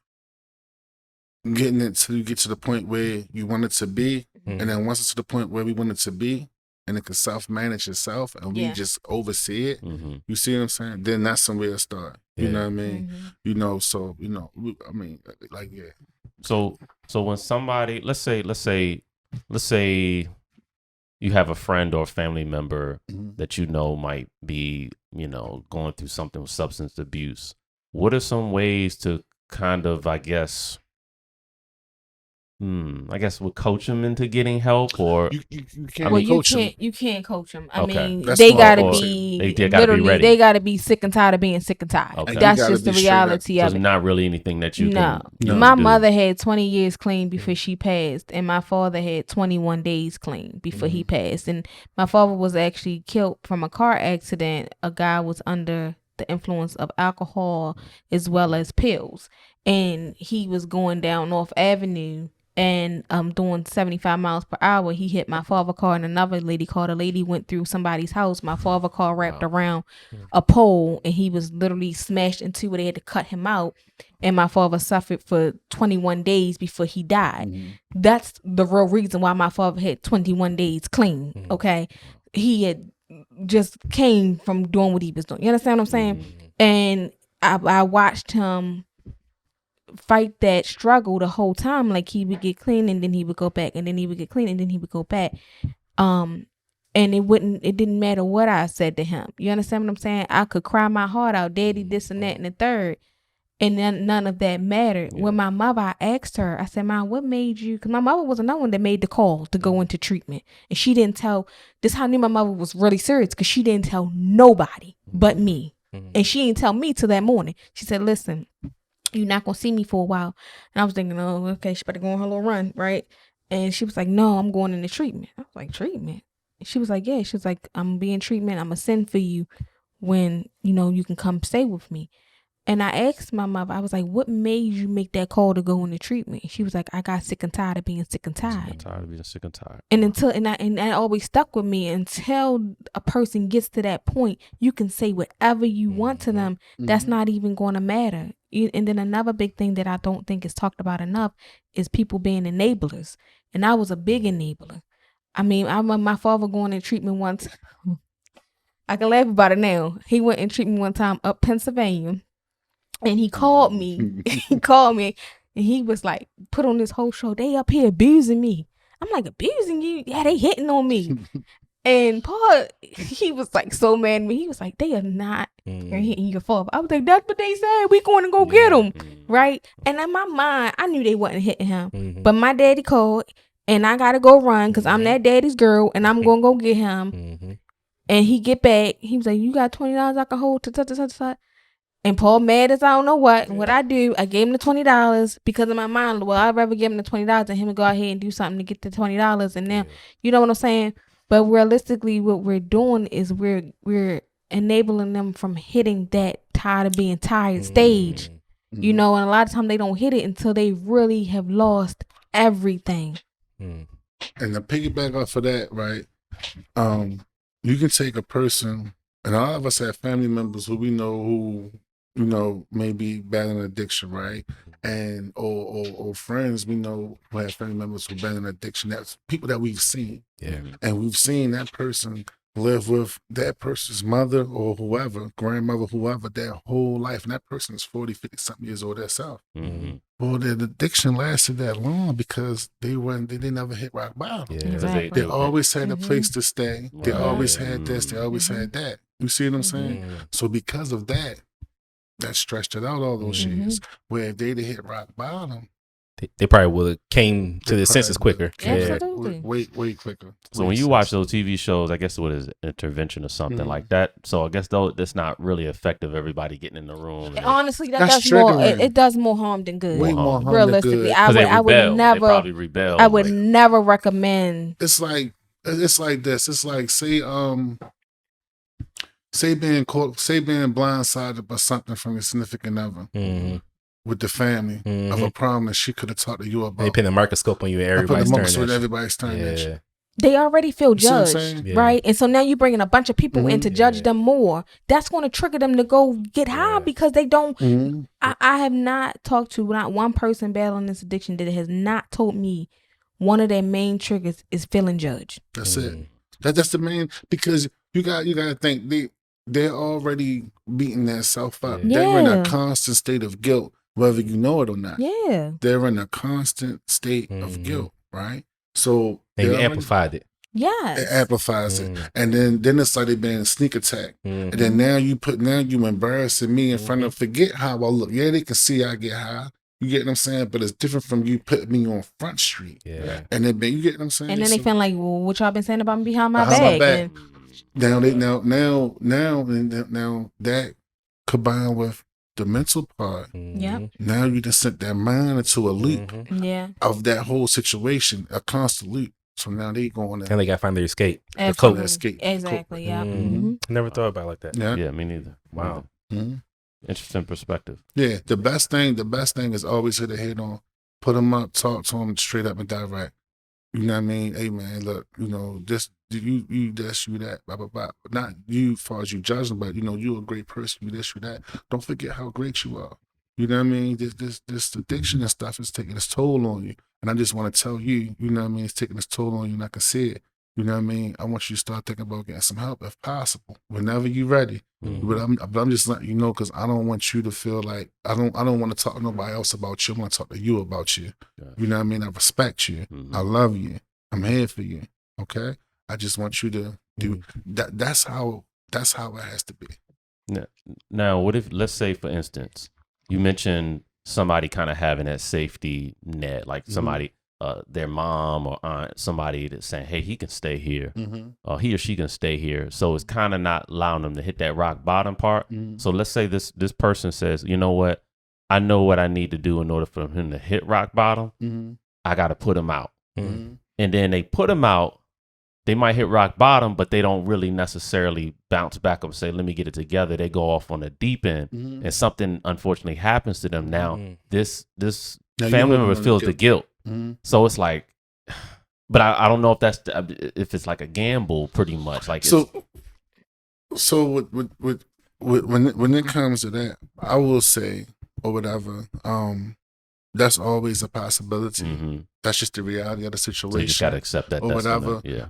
getting it till you get to the point where you want it to be, and then once it's to the point where we want it to be, and it can self-manage itself, and we just oversee it. You see what I'm saying? Then that's somewhere to start. You know what I mean? So I mean, like So when somebody, let's say you have a friend or a family member that might be, going through something with substance abuse. What are some ways to kind of, I guess we'll coach them into getting help, or you can't Well, coach them. you can't coach them. I Okay. mean, That's they smart. gotta Or be they gotta be literally. ready. They gotta be sick and tired of being sick and tired. Okay. That's You gotta just the be straight up. reality so of it's it. not really anything that you No. can My do. mother had 20 years clean before she passed, and my father had 21 days clean before he passed. And my father was actually killed from a car accident. A guy was under the influence of alcohol as well as pills, and he was going down North Avenue and doing 75 miles per hour. He hit my father's car and another lady car. The lady went through somebody's house. My father's car wrapped around a pole, and he was literally smashed into where they had to cut him out. And my father suffered for 21 days before he died. That's the real reason why my father had 21 days clean. Okay, he had just came from doing what he was doing. You understand what I'm saying? And I watched him fight that struggle the whole time. Like, he would get clean and then he would go back, and then he would get clean and then he would go back. And it didn't matter what I said to him. You understand what I'm saying? I could cry my heart out, daddy, this and that and the third. And then none of that mattered. Yeah. When my mother, I asked her, I said, Mom, what made you? Because my mother was another one that made the call to go into treatment. And she didn't tell, this how I knew my mother was really serious, because she didn't tell nobody but me. And she didn't tell me till that morning. She said, listen, you're not going to see me for a while. And I was thinking, oh, okay, she better go on her little run, right? And she was like, no, I'm going into treatment. I was like, treatment? And she was like, yeah. She was like, I'm being treatment. I'm going to send for you when, you can come stay with me. And I asked my mother, I was like, what made you make that call to go into treatment? She was like, I got sick and tired of being sick and tired. Sick and tired of being sick and tired. And that always stuck with me. Until a person gets to that point, you can say whatever you want to them. That's not even going to matter. And then another big thing that I don't think is talked about enough is people being enablers. And I was a big enabler. I mean, I remember my father going in treatment once. I can laugh about it now. He went in treatment one time up Pennsylvania. And he called me. And he was like, put on this whole show. They up here abusing me. I'm like, abusing you? Yeah, they hitting on me. And Paul, he was like so mad at me. He was like, they are not hitting your father. I was like, that's what they said. We going to go get him. Right? And in my mind, I knew they wasn't hitting him. But my daddy called, and I got to go run because I'm that daddy's girl, and I'm going to go get him. And he get back. He was like, you got $20 I can hold to. And Paul mad as I don't know what. And what I do, I gave him the $20 because in my mind, well, I'd rather give him the $20 than him to go ahead and do something to get the $20. And then, you know what I'm saying? But realistically, what we're doing is we're enabling them from hitting that tired of being tired stage. And a lot of times they don't hit it until they really have lost everything. And to piggyback off of that, right? You can take a person, and a lot of us have family members who we know who, maybe battling addiction, right? And or friends we know who have family members who battling addiction. That's people that we've seen. Yeah. And we've seen that person live with that person's mother or whoever, grandmother, whoever, their whole life. And that person is 40, 50 something years old themselves. Well, their addiction lasted that long because they never hit rock bottom. Yeah. Exactly. They always had a place to stay. They always had this. They always had that. You see what I'm saying? So because of that stretched it out all those years. Where if they'd hit rock bottom, they probably would have came to their senses quicker. Absolutely. Way quicker. So when you watch those TV shows, I guess what is it, intervention or something like that. So I guess though that's not really effective. Everybody getting in the room. Honestly, it does more harm than good. Way more harm realistically, than good. I would never. They probably rebel. I would never recommend. It's like this. It's like say being blindsided by something from your significant other with the family of a problem that she could have talked to you about. They put a microscope on you. Everybody's staring at you. They already feel judged, right? And so now you're bringing a bunch of people in to judge them more. That's going to trigger them to go get high because they don't. I have not talked to not one person battling this addiction that has not told me one of their main triggers is feeling judged. That's it. That's the main, because you got to think they're already beating their self up. Yeah. They're in a constant state of guilt, whether you know it or not. Yeah. They're in a constant state of guilt, right? So they amplified it. Yes. It amplifies it. And then it's like they've been in a sneak attack. And then now you embarrassing me in front of, forget how I look. Yeah, they can see I get high. You get what I'm saying? But it's different from you putting me on Front Street. Yeah. And then you get what I'm saying? And then they feel like, well, what y'all been saying about me behind my back? And now that combined with the mental part, now you just sent their mind into a loop of that whole situation, a constant loop. So now they going and they got to find their escape. Escape. Exactly. Yeah. Never thought about it like that. Yeah, me neither. Wow. Interesting perspective. Yeah, the best thing is always hit a head on, put them up, talk to them straight up and direct. You know what I mean? Hey man, look, this, you this, you that, blah blah blah. Not you, as far as you judge them, but you a great person, you this, you that. Don't forget how great you are. You know what I mean? This addiction and stuff is taking its toll on you, and I just want to tell you, you know what I mean? It's taking its toll on you, and I can see it. You know what I mean? I want you to start thinking about getting some help if possible, whenever you're ready. But I'm just letting you know, because I don't want you to feel like I don't want to talk to nobody else about you. I want to talk to you about you. You know what I mean? I respect you. I love you. I'm here for you. Okay? I just want you to That's how it has to be. Now, what if, let's say, for instance, you mentioned somebody kind of having that safety net, like somebody, their mom or aunt, somebody that's saying, hey, he can stay here, or he or she can stay here. So it's kind of not allowing them to hit that rock bottom part. So let's say this person says, you know what, I know what I need to do in order for him to hit rock bottom. I got to put him out. And then they put him out. They might hit rock bottom, but they don't really necessarily bounce back up and say, let me get it together. They go off on the deep end and something unfortunately happens to them. Now, this family member feels the guilt. So it's like, but I don't know if if it's like a gamble pretty much. Like, so when it comes to that, I will say, or whatever, that's always a possibility. That's just the reality of the situation. So you just gotta accept that, or whatever. Yeah.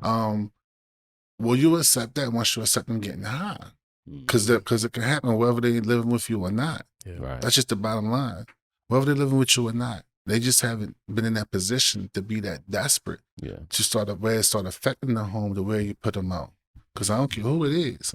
Will you accept that once you accept them getting high? Because it can happen whether they living with you or not. Yeah. Right. That's just the bottom line. Whether they living with you or not, they just haven't been in that position to be that desperate to start affecting the home the way you put them out. Because I don't care who it is.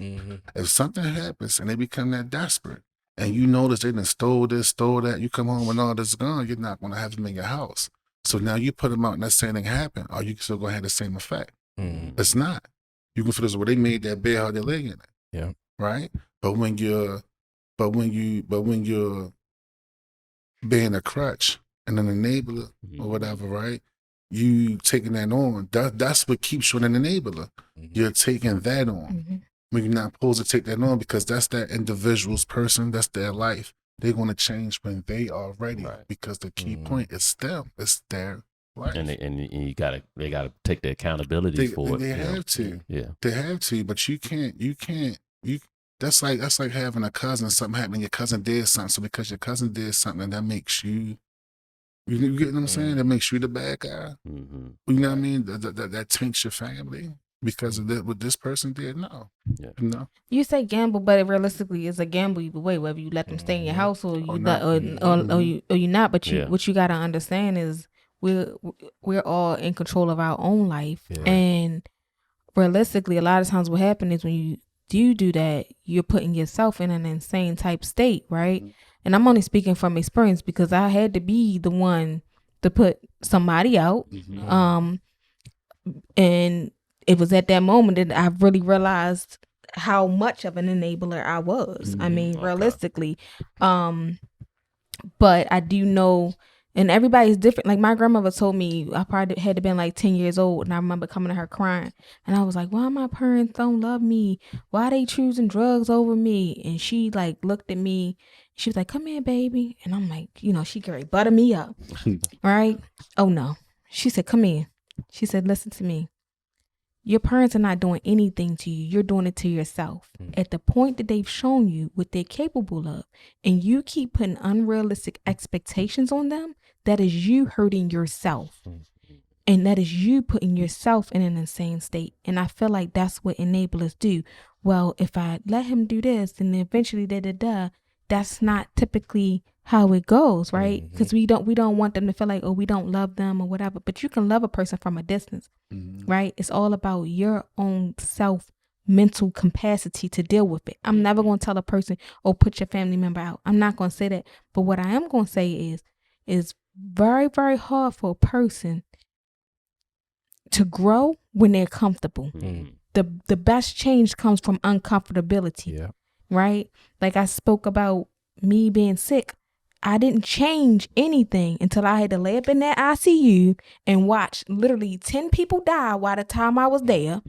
If something happens and they become that desperate, and you notice they done stole this, stole that, you come home when all this is gone, you're not going to have them in your house. So now you put them out and that same thing happened, or you still going to have the same effect. It's not. You can feel this where they made that bed how they're laying in it. Yeah. Right? But when you're being a crutch and an enabler or whatever, right? You taking that on. That's what keeps you an enabler. You're taking that on. When you're not supposed to take that on, because that's that individual's person, that's their life. They're going to change when they are ready, because the key point is them. It's their life. And they gotta take the accountability for it. They have to. Yeah. They have to, but you can't that's like having a cousin, something happened, your cousin did something. So because your cousin did something, that makes you get what I'm saying? That makes you the bad guy. You know what I mean? That taints your family because of what this person did. No. Yeah. You know? You say gamble, but it realistically is a gamble either way, whether you let them stay in your house or you not, or you not. But what you gotta understand is we're all in control of our own life, and realistically, a lot of times what happens is when you do that, you're putting yourself in an insane type state, right? And I'm only speaking from experience because I had to be the one to put somebody out. And it was at that moment that I really realized how much of an enabler I was. I mean, realistically. But I do know, and everybody's different. Like my grandmother told me I probably had to been like 10 years old, and I remember coming to her crying, and I was like, why my parents don't love me? Why they choosing drugs over me? And she like looked at me. She was like, come here, baby. And I'm like, she could butter me up. Right? Oh no. She said, come here. She said, listen to me. Your parents are not doing anything to you. You're doing it to yourself. At the point that they've shown you what they're capable of, and you keep putting unrealistic expectations on them, that is you hurting yourself. And that is you putting yourself in an insane state. And I feel like that's what enablers do. Well, if I let him do this, then eventually that's not typically how it goes, right? Because we don't want them to feel like, oh, we don't love them or whatever. But you can love a person from a distance, right? It's all about your own self mental capacity to deal with it. I'm never going to tell a person, oh, put your family member out. I'm not going to say that. But what I am going to say is very, very hard for a person to grow when they're comfortable. The best change comes from uncomfortability, right? Like I spoke about me being sick. I didn't change anything until I had to lay up in that ICU and watch literally 10 people die while the time I was there,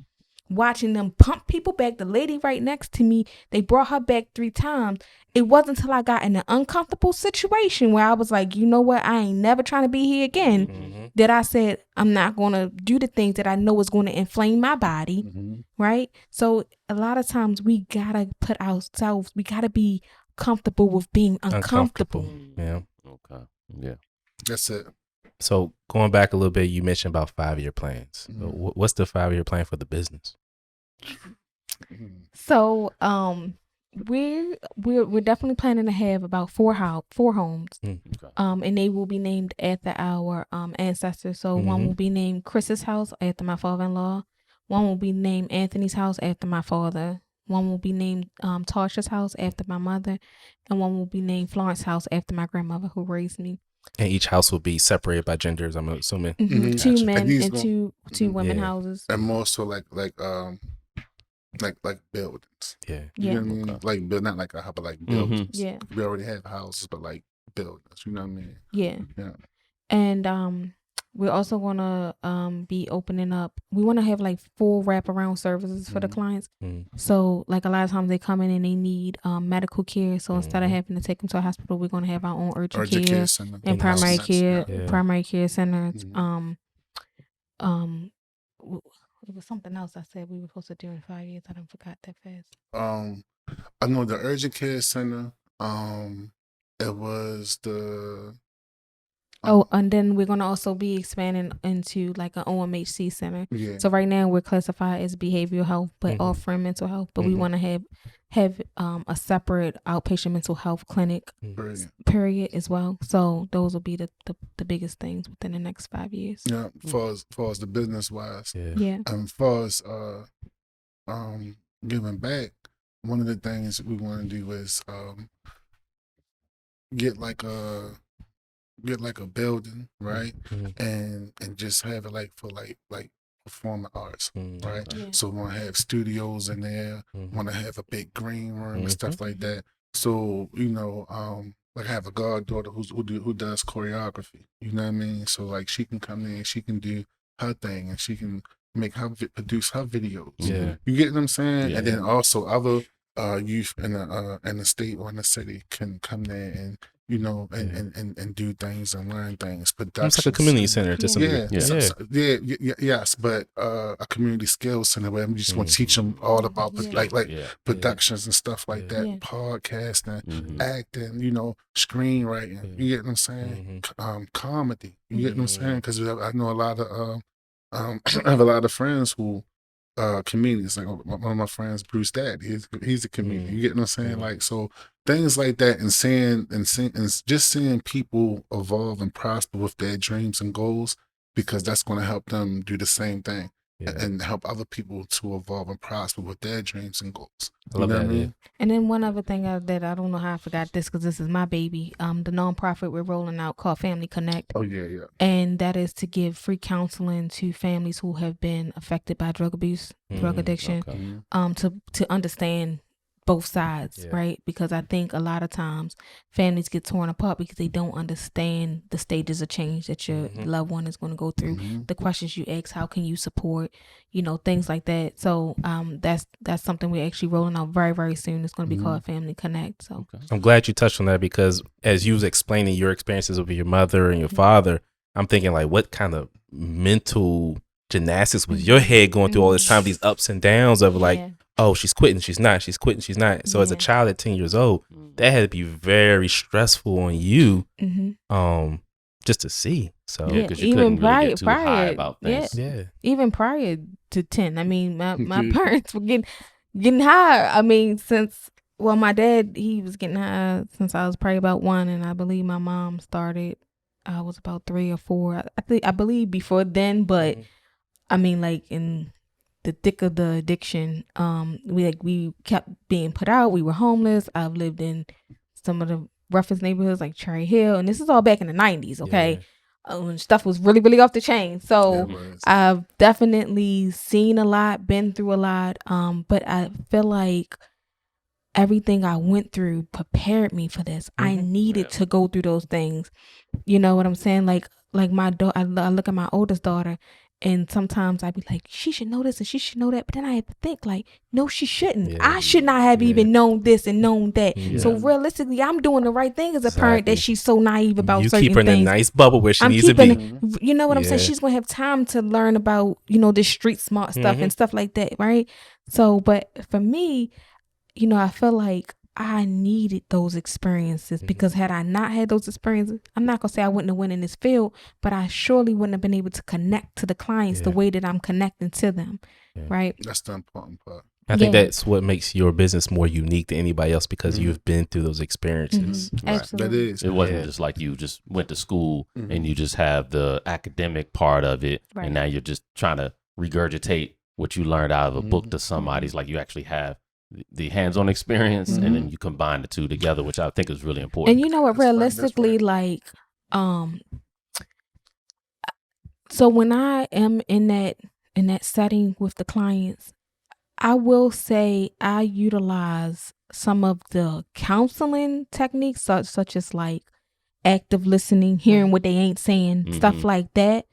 watching them pump people back. The lady right next to me, they brought her back 3 times. It wasn't until I got in an uncomfortable situation where I was like, you know what? I ain't never trying to be here again. That I said, I'm not going to do the things that I know is going to inflame my body. Right? So a lot of times we got to put ourselves, we got to be comfortable with being uncomfortable. Yeah. Okay. Yeah. That's it. So going back a little bit, you mentioned about 5-year plans. What's the 5-year plan for the business? So we're definitely planning to have about 4 homes. And they will be named after our ancestors. So one will be named Chris's house after my father-in-law. One will be named Anthony's house after my father. One will be named Tasha's house after my mother, and one will be named Florence house after my grandmother who raised me. And each house will be separated by genders, I'm assuming. Mm-hmm. Two men and two women houses. And more so like buildings. Yeah. You know what I mean? Like not like a hub, but like buildings. Yeah. We already have houses, but like buildings. You know what I mean? Yeah. Yeah. And we're also gonna be opening up. We want to have like full wraparound services for the clients. So like a lot of times they come in and they need medical care. So instead of having to take them to a hospital, we're gonna have our own urgent care center and primary care centers. It was something else I said we were supposed to do in 5 years. I don't forgot that fast. I know the urgent care center. It was the. And then we're gonna also be expanding into like an OMHC center. Yeah. So right now we're classified as behavioral health, but offering mental health. But we want to have a separate outpatient mental health clinic period as well. So those will be the biggest things within the next 5 years. Yeah, far as the business wise. Yeah. And far as giving back, one of the things we want to do is get like a building, right? And just have it like for like performing arts, right? Yeah. So we want to have studios in there, want to have a big green room and stuff like that. So, you know, like I have a goddaughter who does choreography, you know what I mean? So like she can come in, she can do her thing, and she can produce her videos. Yeah. You get what I'm saying? Yeah. And then also other youth in the state or in the city can come there and, you know, and do things and learn things. It's like a community center to some degree. Yes, but a community skills center where I'm just going to teach them all about productions and stuff like that, podcasting, acting, you know, screenwriting. You get what I'm saying? Comedy. You get what I'm saying? Because I know a lot of I have a lot of friends who comedians. Like one of my friends, Bruce Dad, he's a comedian. You get what I'm saying? Like, so things like that, and seeing just seeing people evolve and prosper with their dreams and goals, because that's going to help them do the same thing and help other people to evolve and prosper with their dreams and goals. I love that idea. And then one other thing that I don't know how I forgot this, because this is my baby. The nonprofit we're rolling out called Family Connect. Oh yeah. And that is to give free counseling to families who have been affected by drug abuse, drug addiction, to understand both sides, right? Because I think a lot of times families get torn apart because they don't understand the stages of change that your loved one is going to go through. The questions you ask, how can you support, you know, things like that. So that's something we're actually rolling out very, very soon. It's going to be called Family Connect. So I'm glad you touched on that, because as you was explaining your experiences with your mother and your father, I'm thinking like, what kind of mental gymnastics was your head going through all this time, these ups and downs of like, oh, she's quitting, she's not, she's quitting, she's not. So as a child at 10 years old, that had to be very stressful on you, just to see. So because you couldn't really get too high about things. Even prior to 10, I mean, my parents were getting high. I mean, my dad, he was getting high since I was probably about 1, and I believe my mom started, I was about 3 or 4. I believe before then, but I mean, like in the thick of the addiction, we kept being put out. We were homeless. I've lived in some of the roughest neighborhoods like Cherry Hill, and this is all back in the 90s. Okay, when stuff was really, really off the chain. So I've definitely seen a lot, been through a lot. But I feel like everything I went through prepared me for this. I needed to go through those things. You know what I'm saying? Like my daughter, I look at my oldest daughter, and sometimes I'd be like, she should know this and she should know that. But then I have to think like, no, she shouldn't. I should not have even known this and known that. So realistically, I'm doing the right thing as a parent that she's so naive about certain things. You keep her in a nice bubble where she needs to be. You know what I'm saying? She's going to have time to learn about, you know, this street smart stuff and stuff like that, right? So, but for me, you know, I feel like I needed those experiences, because had I not had those experiences, I'm not going to say I wouldn't have went in this field, but I surely wouldn't have been able to connect to the clients the way that I'm connecting to them, right? That's the important part. I think that's what makes your business more unique than anybody else, because you've been through those experiences. Absolutely. That is. It wasn't just like you just went to school and you just have the academic part of it, and now you're just trying to regurgitate what you learned out of a book to somebody. It's like you actually have the hands-on experience, and then you combine the two together, which I think is really important. And you know what, realistically, like, so when I am in that setting with the clients, I will say I utilize some of the counseling techniques, such as like active listening, hearing what they ain't saying, stuff like that.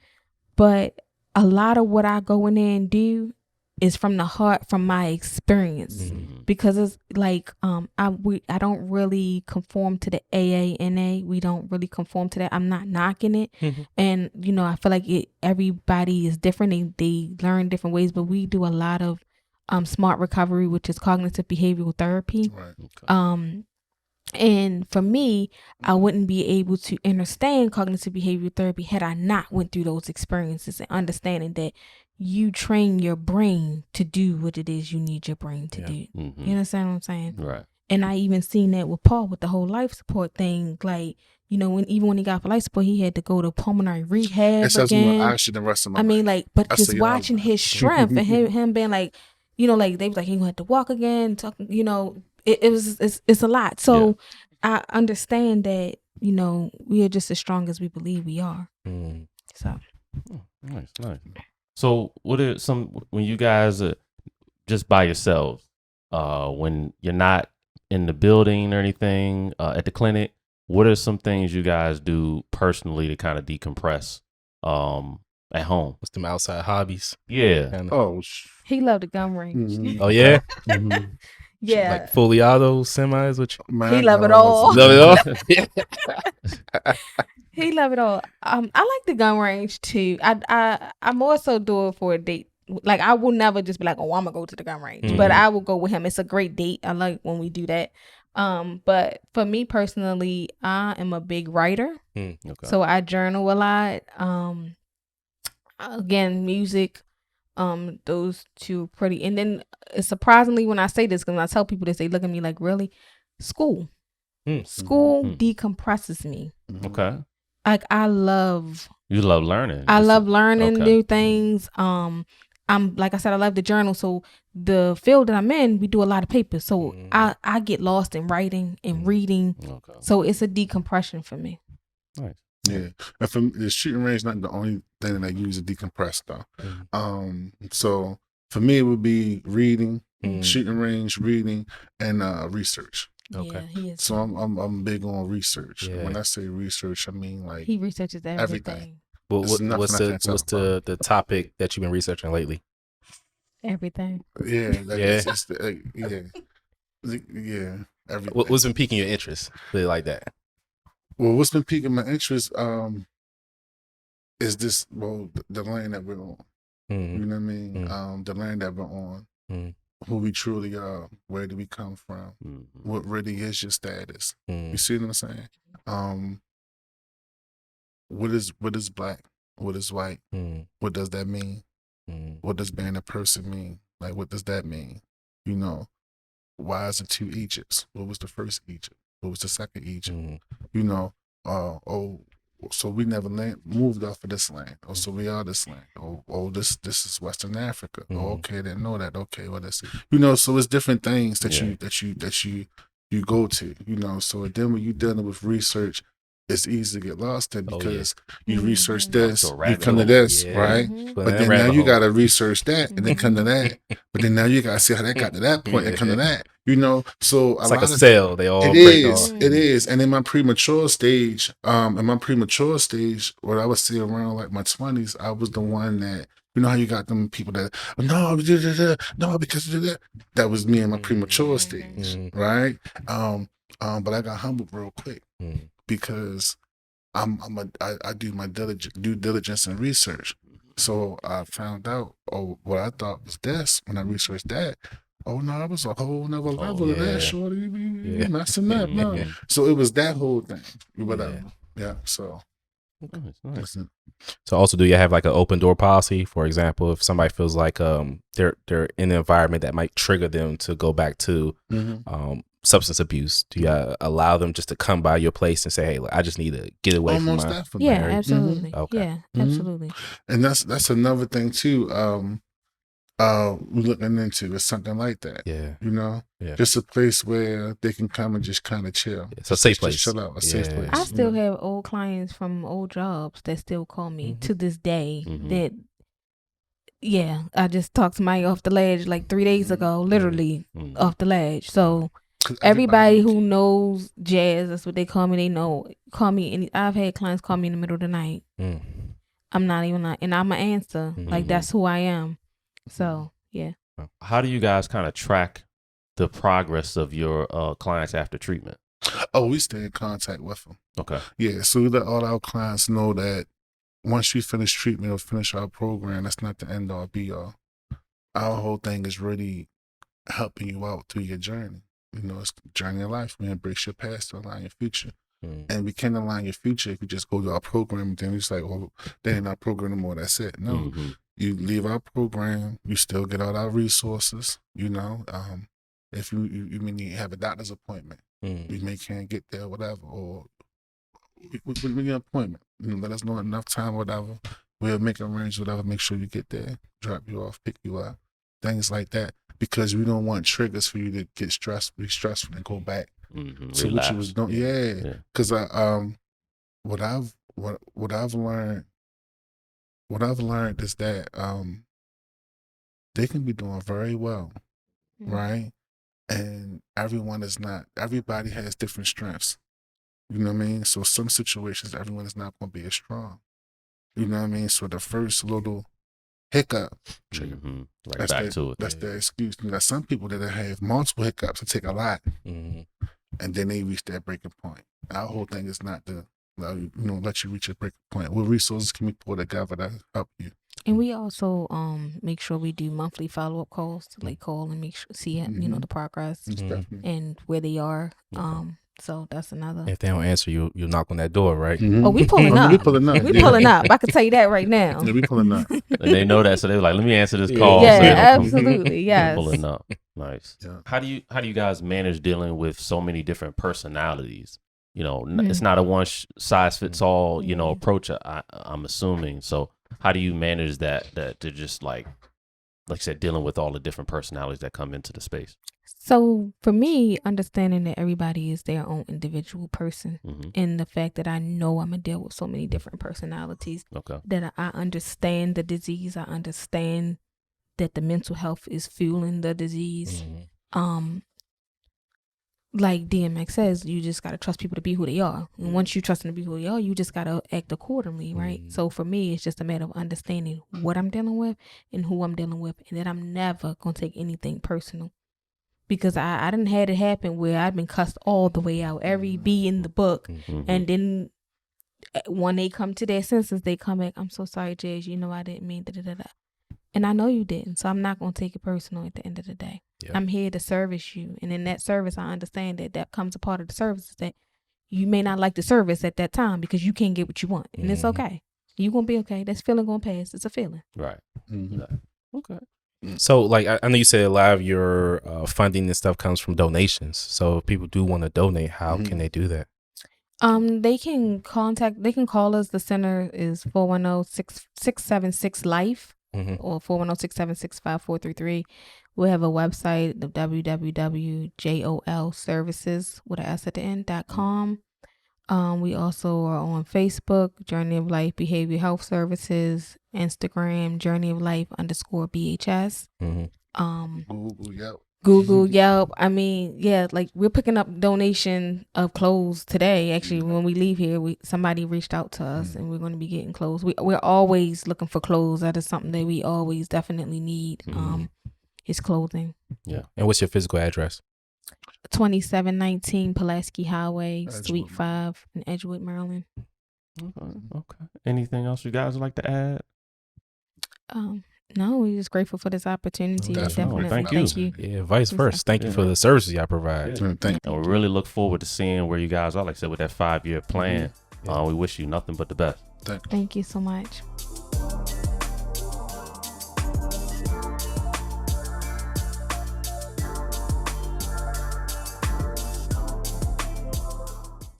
But a lot of what I go in there and do is from the heart, from my experience, because it's like I don't really conform to the AANA. We don't really conform to that. I'm not knocking it, and you know, I feel like everybody is different. They learn different ways, but we do a lot of SMART recovery, which is cognitive behavioral therapy. Right. Okay. And for me, I wouldn't be able to understand cognitive behavioral therapy had I not went through those experiences and understanding that you train your brain to do what it is you need your brain to do. You understand what I'm saying? Right. And I even seen that with Paul with the whole life support thing. Like, you know, when he got for life support, he had to go to pulmonary rehab again. The rest of my mean, like, but I just see watching his strength and him being like, you know, like they was like, he gonna have to walk again, talking, you know, it's a lot. So I understand that, you know, we are just as strong as we believe we are. So nice. So what are when you guys are just by yourselves, when you're not in the building or anything, at the clinic, what are some things you guys do personally to kind of decompress at home? What's them outside hobbies? Yeah. Kinda. he loved the gun range. Oh yeah. Yeah. Like fully auto semis, which He love it all. love it all. He love it all. I like the gun range too. I more so do it for a date. Like I will never just be like, oh, I'm gonna go to the gun range, but I will go with him. It's a great date. I like when we do that. But for me personally, I am a big writer, so I journal a lot. Again, music. Those two pretty. And then surprisingly, when I say this, because I tell people this, they look at me like, really? School decompresses me. Okay. Like I love learning. I love learning new things. I'm like I said, I love the journal. So the field that I'm in, we do a lot of papers. So I get lost in writing and reading. Okay. So it's a decompression for me. Nice. Yeah, and for me, the shooting range not the only thing that I use to decompress though. So for me, it would be reading, shooting range, reading, and research. Okay. Yeah, he is. So I'm big on research. Yeah. When I say research, I mean like he researches everything. Well, what's the topic that you've been researching lately? Everything. Yeah. Everything. What's been piquing your interest? Really like that. Well, what's been piquing my interest is this, the land that we're on. You know what I mean? The land that we're on, who we truly are, where do we come from, what really is your status. You see what I'm saying? What is black? What is white? What does that mean? What does being a person mean? Like, what does that mean? You know, why is it two Egypts? What was the first Egypt? What was the second Egypt? You know, so we never moved off of this land. Oh, so we are this land. Oh, this is Western Africa. Oh, okay, didn't know that. Okay, well that's, you know, so it's different things that you go to, you know. So then when you're dealing with research, it's easy to get lost in because you research this, you come to this, right? But then now you got to research that and then come to that. But then now you got to see how that got to that point and come to that, you know? So it's like a cell. They all it is. And in my premature stage, when I was still around like my 20s, I was the one that, you know how you got them people that, no, because that was me in my premature stage, right? But I got humbled real quick. Because I do my due diligence and research. So I found out, what I thought was this when I researched that. Oh no, it was a whole nother level of that, shorty. You messing up, no. So it was that whole thing. Whatever. Yeah. So. Nice. So also, do you have like an open door policy? For example, if somebody feels like they're in an environment that might trigger them to go back to substance abuse, do you allow them just to come by your place and say, hey, look, I just need to get away from my definitely. Yeah, absolutely. Okay. Yeah, absolutely. And that's another thing too. we're looking into is something like that. Yeah. You know, Yeah. just a place where they can come and just kind of chill. It's a safe place. Just chill out, a safe place. I still have old clients from old jobs that still call me to this day. That, I just talked to Mike off the ledge like 3 days ago, literally off the ledge. So everybody who knows jazz, that's what they call me. They call me, and I've had clients call me in the middle of the night. I'm not even like, and I'm an answer. Like, that's who I am. So, yeah. How do you guys kind of track the progress of your clients after treatment? Oh, we stay in contact with them. Okay. Yeah, so we let all our clients know that once we finish treatment or finish our program, that's not the end all be all. Our whole thing is really helping you out through your journey. You know, it's the journey of life. We embrace your past to align your future. And we can't align your future if you just go to our program and then it's like, oh, they ain't our program no more. That's it. No, you leave our program, you still get all our resources. You know, if you mean you have a doctor's appointment, you may can't get there, whatever, or with your appointment, you know, let us know enough time, whatever. We'll make arrangements, whatever. Make sure you get there, drop you off, pick you up, things like that. Because we don't want triggers for you to get stressed, be stressful, and go back. So what you was doing, because what I've learned is that they can be doing very well, right? And everybody has different strengths. You know what I mean? So some situations, everyone is not going to be as strong. You know what I mean? So the first little hiccup, Right back to it. That's their excuse. You got some people that have multiple hiccups and take a lot. And then they reach that breaking point. Our whole thing is not to let you reach a breaking point. What resources can we pull together to help you? And we also make sure we do monthly follow-up calls to like call and make sure see the progress and where they are. So that's another. If they don't answer, you knock on that door, right? Oh, we pulling up. We pulling up. We pulling up. I can tell you that right now. Yeah, we pulling up. And they know that, so they're like, "Let me answer this call." Yeah, so absolutely. Yes. Pulling up. Nice. Yeah. How do you guys manage dealing with so many different personalities? You know, it's not a one size fits all, approach. I'm assuming. So how do you manage that to just like I said, dealing with all the different personalities that come into the space? So for me, understanding that everybody is their own individual person, and the fact that I know I'm gonna deal with so many different personalities, that I understand the disease, I understand that the mental health is fueling the disease. Like DMX says, you just gotta trust people to be who they are, and once you trust them to be who they are, you just gotta act accordingly, right? So for me, it's just a matter of understanding what I'm dealing with and who I'm dealing with, and that I'm never gonna take anything personal. Because I didn't had it happen where I've been cussed all the way out, every B in the book. And then when they come to their senses, they come back, I'm so sorry, Jazz, I didn't mean da-da-da-da. And I know you didn't, so I'm not going to take it personal at the end of the day. I'm here to service you. And in that service, I understand that comes a part of the service is that you may not like the service at that time because you can't get what you want. And it's okay. You're going to be okay. That feeling going to pass. It's a feeling. Right. Okay. So, like, I know you said a lot of your funding and stuff comes from donations. So, if people do want to donate, how can they do that? They can call us. The center is 410-676-LIFE or 410-676-5433. We have a website, the www.jolservices.com. We also are on Facebook, Journey of Life Behavioral Health Services, Instagram, Journey of Life _BHS. Google, Yelp. I mean, like we're picking up donation of clothes today. Actually, when we leave here, somebody reached out to us, and we're going to be getting clothes. We're always looking for clothes. That is something that we always definitely need. Is clothing. Yeah. And what's your physical address? 2719 Pulaski Highway, Suite 5 in Edgewood, Maryland. Okay. Anything else you guys would like to add? No, we're just grateful for this opportunity. Definitely. Thank you. Yeah, vice versa. Thank you for the services y'all provide. And we really look forward to seeing where you guys are. Like I said, with that 5-year plan, we wish you nothing but the best. Thank you so much.